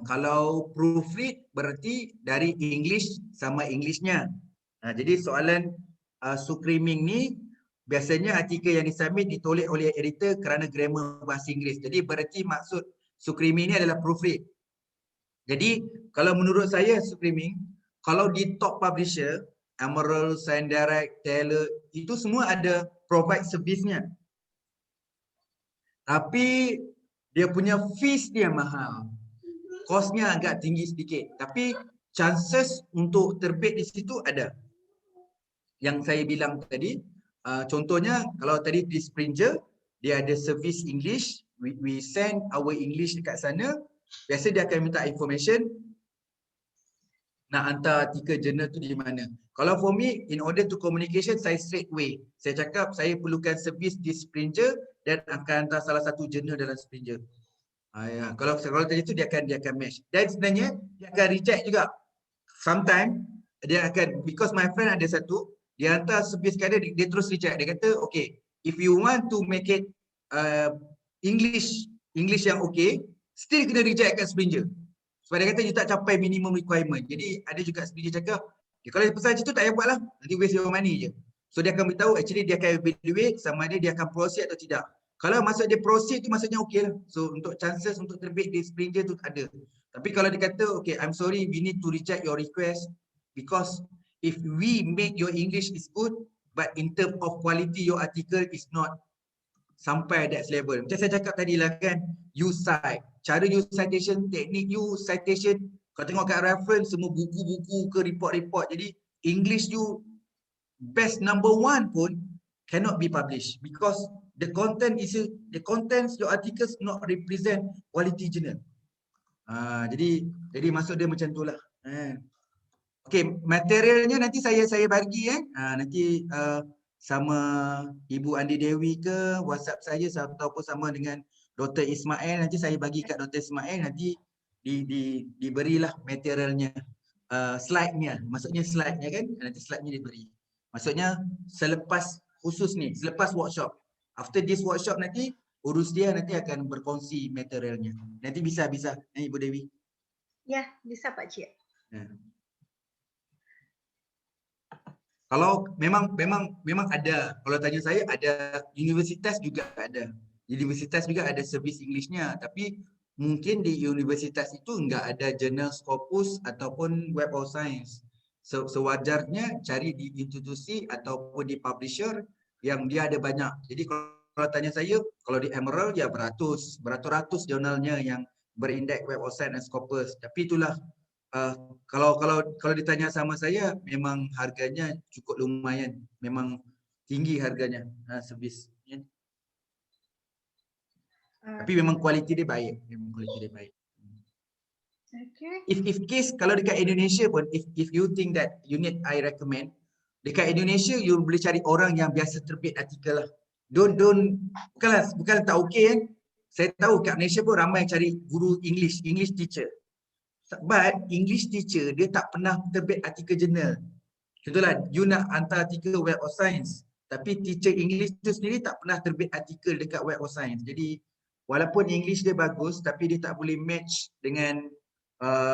Kalau proofread berarti dari English sama Englishnya. Jadi soalan Sukriming ni biasanya artikel yang disubmit ditolak oleh editor kerana grammar bahasa Inggeris. Jadi berarti maksud Sukriming ni adalah proofread. Jadi kalau menurut saya Sukriming, kalau di top publisher, Emerald, SignDirect, Taylor, itu semua ada provide servisnya. Tapi dia punya fees dia mahal. Kosnya agak tinggi sedikit. Tapi chances untuk terbit di situ ada. Yang saya bilang tadi, contohnya kalau tadi di Springer, dia ada service English, we send our English dekat sana, biasa dia akan minta information nak hantar artikel jurnal tu di mana. Kalau for me, in order to communication, saya straight away. Saya cakap saya perlukan servis di Springer dan akan hantar salah satu jurnal dalam Springer. Ya. Kalau tadi tu dia akan match. Dan sebenarnya dia akan reject juga. Sometimes dia akan, because my friend ada satu, dia hantar servis kat dia terus reject. Dia kata, okay, if you want to make it English yang okay, still kena reject kat Springer. Sebab dia kata you tak capai minimum requirement. Jadi ada juga Springer cakap, kalau pesan macam tu tak payah buat lah. Nanti waste your money je. So dia akan beritahu actually dia akan evaluate sama ada dia akan proceed atau tidak. Kalau maksud dia proceed tu maksudnya okey lah. So untuk chances untuk terbit di Springer tu ada. Tapi kalau dia kata okay, I'm sorry, we need to reject your request because if we make your English is good but in term of quality your article is not sampai that level. Macam saya cakap tadi lah kan, you cite. Cara you citation, teknik you citation, kau tengok kat reference semua buku-buku ke report-report. Jadi English you best number 1 pun cannot be published because the contents your articles not represent quality journal. Jadi maksud dia macam tu lah. Okay, materialnya nanti saya bagi nanti sama Ibu Andi Dewi ke WhatsApp saya ataupun sama dengan Dr. Ismail, nanti saya bagi kat Dr. Ismail, nanti diberilah materialnya, slide-nya, maksudnya slide-nya kan, nanti slide-nya diberi. Maksudnya selepas khusus ni, selepas workshop. After this workshop nanti urus dia nanti akan berkongsi materialnya. Nanti bisa Ibu Dewi. Ya, bisa Pak Cik. Kalau memang ada, kalau tanya saya ada, universitas juga ada. Universitas juga ada servis Englishnya, tapi mungkin di universitas itu enggak ada jurnal Scopus ataupun Web of Science. Sewajarnya cari di institusi ataupun di publisher yang dia ada banyak. Jadi kalau tanya saya, kalau di Emerald ya beratus-ratus jurnalnya yang berindeks Web of Science dan Scopus. Tapi itulah kalau ditanya sama saya, memang harganya cukup lumayan, memang tinggi harganya servis. Tapi memang kualiti dia baik, Okay. If case kalau dekat Indonesia pun, if you think that you need, I recommend dekat Indonesia you boleh cari orang yang biasa terbit artikel lah. Bukan tak okey kan. Saya tahu kat Malaysia pun ramai cari guru English teacher. But English teacher dia tak pernah terbit artikel jurnal. Contohlah you nak hantar artikel Web of Science, Tapi teacher English tu sendiri tak pernah terbit artikel dekat Web of Science. Jadi walaupun English dia bagus tapi dia tak boleh match dengan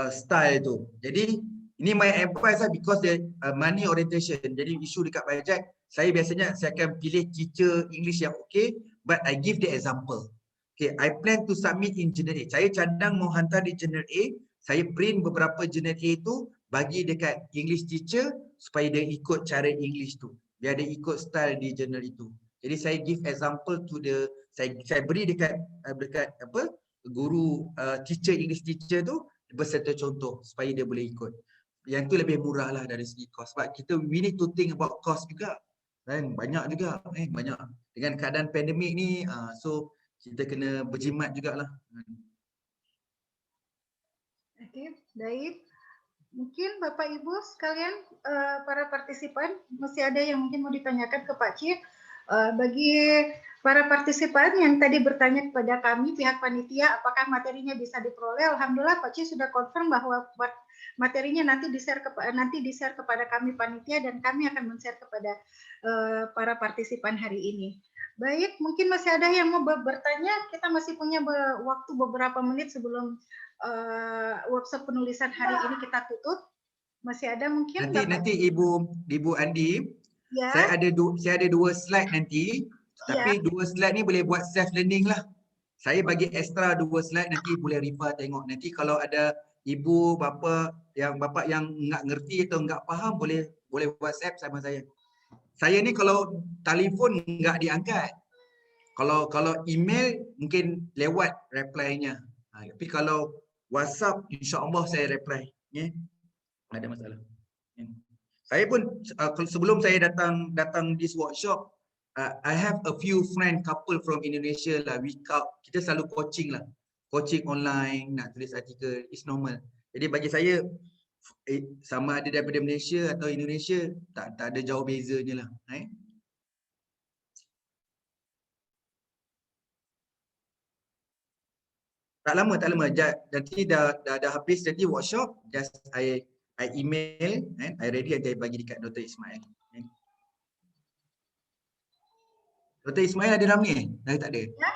style tu. Jadi ini my advice lah, because the money orientation. Jadi isu dekat bajet, saya biasanya saya akan pilih teacher English yang okay, but I give the example. Okay, I plan to submit in Journal A. Saya cadang mau hantar di Journal A, saya print beberapa Journal A tu bagi dekat English teacher supaya dia ikut cara English tu. Biar dia ikut style di journal itu. Jadi saya give example to the, saya beri dekat guru teacher English teacher tu berserta contoh supaya dia boleh ikut. Yang tu lebih murah lah dari segi cost. Sebab kita we need to think about cost juga. Kan banyak juga, banyak. Dengan keadaan pandemik ni, so kita kena berjimat jugalah. Okey, baik. Mungkin Bapak Ibu sekalian, para partisipan, masih ada yang mungkin mau ditanyakan ke Pak Cik. Bagi para partisipan yang tadi bertanya kepada kami, pihak panitia, apakah materinya bisa diperoleh? Alhamdulillah Pak Cik sudah confirm bahwa materinya nanti di-share kepada kami panitia dan kami akan men-share kepada para partisipan hari ini. Baik, mungkin masih ada yang mau bertanya. Kita masih punya waktu beberapa menit sebelum workshop penulisan hari ini kita tutup. Masih ada mungkin Nanti Ibu Andi, ya. saya ada dua slide nanti, tapi dua slide ni boleh buat self learning lah. Saya bagi extra dua slide, nanti boleh refer tengok. Nanti kalau ada ibu bapa yang enggak ngerti atau enggak faham, boleh WhatsApp sama saya. Saya ni kalau telefon enggak diangkat. Kalau email mungkin lewat reply-nya. Tapi kalau WhatsApp insya-Allah saya reply, ya. Tak ada masalah. Saya pun sebelum saya datang this workshop, I have a few friend couple from Indonesia lah. Kita selalu coaching lah. Coaching online, nak tulis artikel, is normal. Jadi bagi saya sama ada daripada Malaysia atau Indonesia, tak ada jauh bezanya lah. Tak lama. Nanti dah habis nanti workshop, just I email, I ready, I bagi dekat Dr. Ismail. Dr. Ismail ada dalam ni? Dah tak ada? Ya.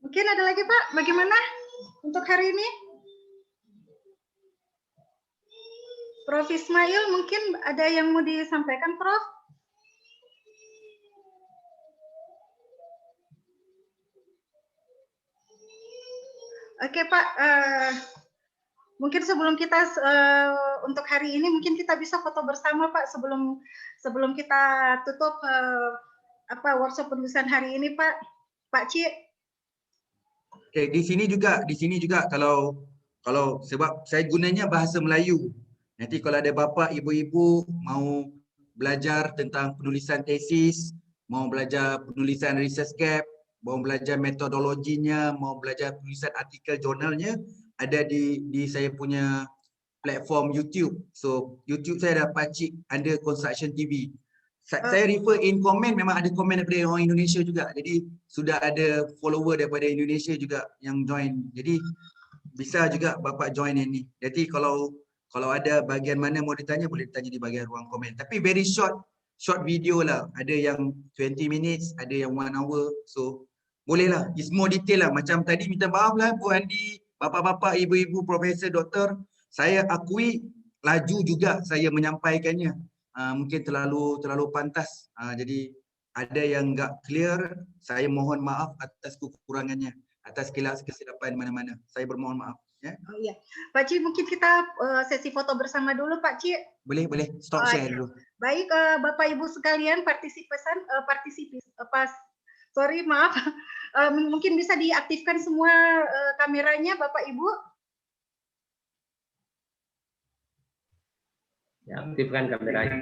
Mungkin ada lagi Pak, bagaimana untuk hari ini? Prof. Ismail, mungkin ada yang mau disampaikan Prof? Oke Pak, mungkin sebelum kita untuk hari ini mungkin kita bisa foto bersama Pak sebelum kita tutup workshop penulisan hari ini Pak Cik. Okay, di sini juga kalau sebab saya gunanya bahasa Melayu. Nanti kalau ada bapa ibu-ibu mau belajar tentang penulisan tesis, mau belajar penulisan research gap, mau belajar metodologinya, mau belajar penulisan artikel jurnalnya, ada di saya punya platform YouTube. So YouTube saya ada Pak Cik under Construction TV. Saya refer in komen, memang ada komen daripada orang Indonesia juga. Jadi sudah ada follower daripada Indonesia juga yang join. Jadi bisa juga Bapak join yang ni. Jadi kalau ada bahagian mana mau ditanya, boleh ditanya di bahagian ruang komen. Tapi very short video lah. Ada yang 20 minutes, ada yang 1 hour. So boleh lah. It's more detail lah. Macam tadi minta maaf lah Bu Andi, bapak-bapak, ibu-ibu, profesor, doktor. Saya akui laju juga saya menyampaikannya. Mungkin terlalu pantas. Jadi ada yang enggak clear, saya mohon maaf atas kekurangannya, atas kesilapan mana-mana. Saya bermohon maaf. Ya. Oh iya, Pak Cik mungkin kita sesi foto bersama dulu Pak Cik. Boleh. Stop share dulu. Baik Bapak Ibu sekalian mungkin bisa diaktifkan semua kameranya Bapak Ibu. Ya, aktifkan kameranya.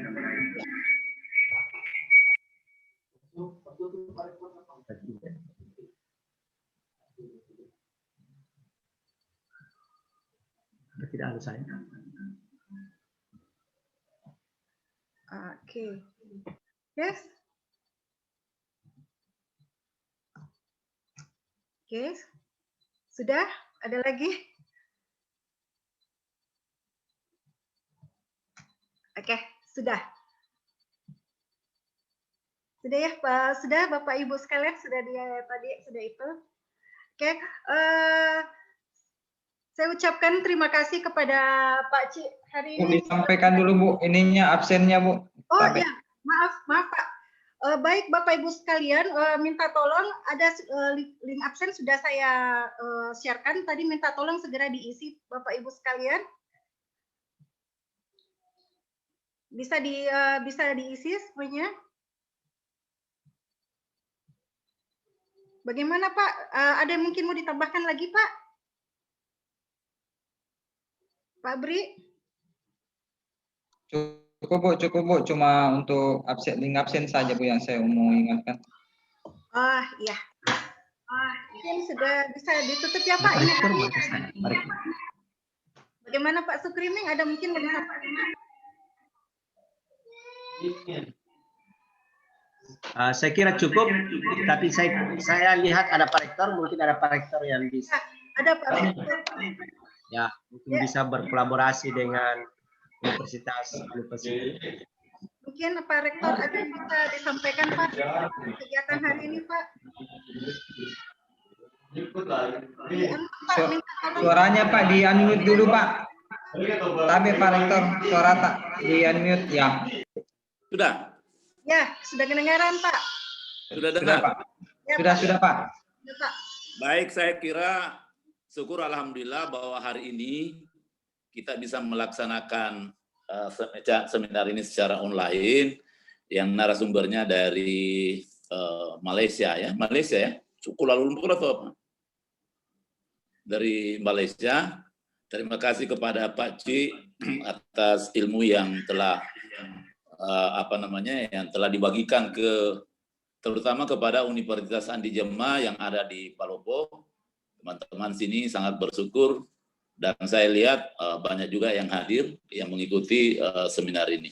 Tidak harus saya. Oke. Yes. Oke. Sudah? Ada lagi? Oke, sudah. Sudah ya, Pak. Sudah Bapak Ibu sekalian sudah dia tadi sudah itu. Oke, saya ucapkan terima kasih kepada Pak Ci hari Bu, ini. disampaikan dulu Bu, ininya absennya Bu. Oh Sampai. ya, maaf Pak. Baik Bapak Ibu sekalian, minta tolong ada link absen sudah saya sharekan. Tadi minta tolong segera diisi Bapak Ibu sekalian. Bisa diisi semuanya. Bagaimana Pak? Ada yang mungkin mau ditambahkan lagi Pak? Pak Bri? Cukup Bu, cuma untuk link absen saja Bu yang saya mau ingatkan. Iya. Mungkin sudah bisa ditutup ya Pak. Ini bagaimana Pak Sukriming? Ada mungkin mau disampaikan? Saya kira cukup, tapi saya lihat ada Pak Rektor, mungkin ada Pak Rektor yang bisa. Ada Pak Rektor. Ya, mungkin bisa berkolaborasi dengan Universitas. Mungkin Pak Rektor ada yang bisa disampaikan Pak kegiatan hari ini Pak. Suaranya Pak di unmute dulu Pak. Tapi Pak Rektor suara tak di unmute ya. Sudah. Ya, sudah kedengaran Pak. Sudah dengar. Pak. Ya, Sudah Pak. Sudah, Pak. Baik, saya kira syukur alhamdulillah bahwa hari ini kita bisa melaksanakan seminar ini secara online yang narasumbernya dari Malaysia ya. Malaysia ya. Kuala Lumpur atau apa? Dari Malaysia. Terima kasih kepada Pak Ci atas ilmu yang telah yang telah dibagikan terutama kepada Universitas Andi Jema yang ada di Palopo. Teman-teman sini sangat bersyukur dan saya lihat banyak juga yang hadir yang mengikuti seminar ini.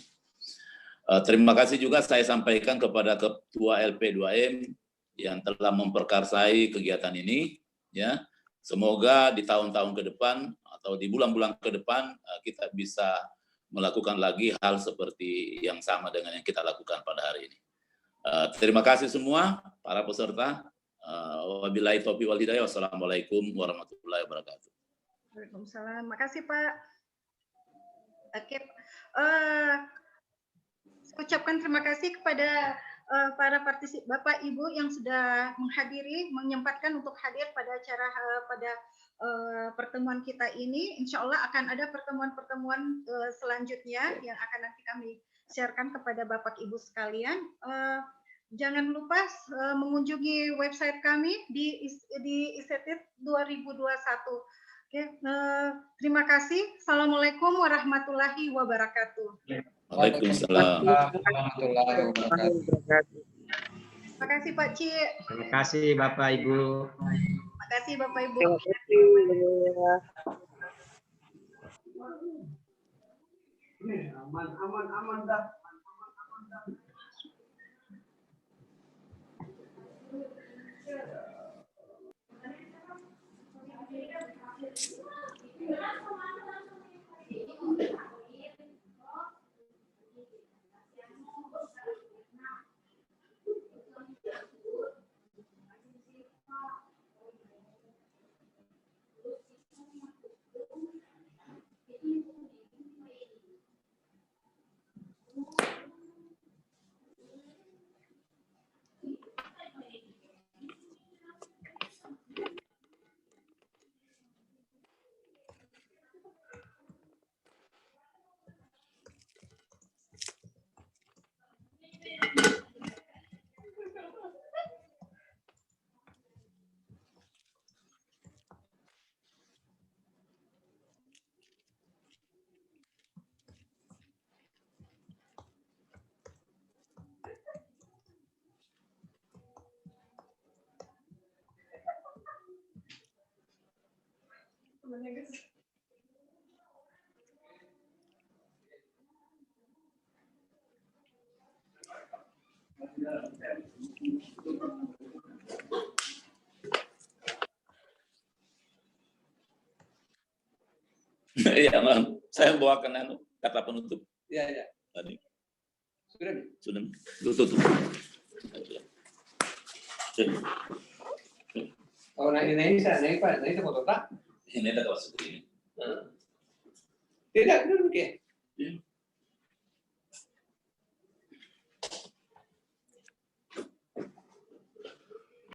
Terima kasih juga saya sampaikan kepada Ketua LP2M yang telah memperkarsai kegiatan ini. Ya, semoga di tahun-tahun ke depan atau di bulan-bulan ke depan kita bisa melakukan lagi hal seperti yang sama dengan yang kita lakukan pada hari ini. Terima kasih semua para peserta. Wabillahi taufiq wal hidayah. Wassalamualaikum warahmatullahi wabarakatuh. Waalaikumsalam. Makasih Pak. Oke. Saya ucapkan terima kasih kepada para Bapak Ibu yang sudah menyempatkan untuk hadir pada acara pada pertemuan kita ini. Insya Allah akan ada pertemuan-pertemuan selanjutnya yang akan nanti kami sharekan kepada Bapak Ibu sekalian. Jangan lupa mengunjungi website kami di ICTID 2021. Oke, terima kasih. Assalamualaikum warahmatullahi wabarakatuh. Waalaikumsalam. Warahmatullahi wabarakatuh. Terima kasih Pak Ci. Terima kasih Bapak Ibu. Terima kasih Bapak Ibu. Aman dah. Iya, saya bawakan kata penutup. Iya. Tadi. Sudah. Sudah. Tutup. Oh, naik Pak, naik foto tak? Ini tak masuk ini. Tidak, duduk ya.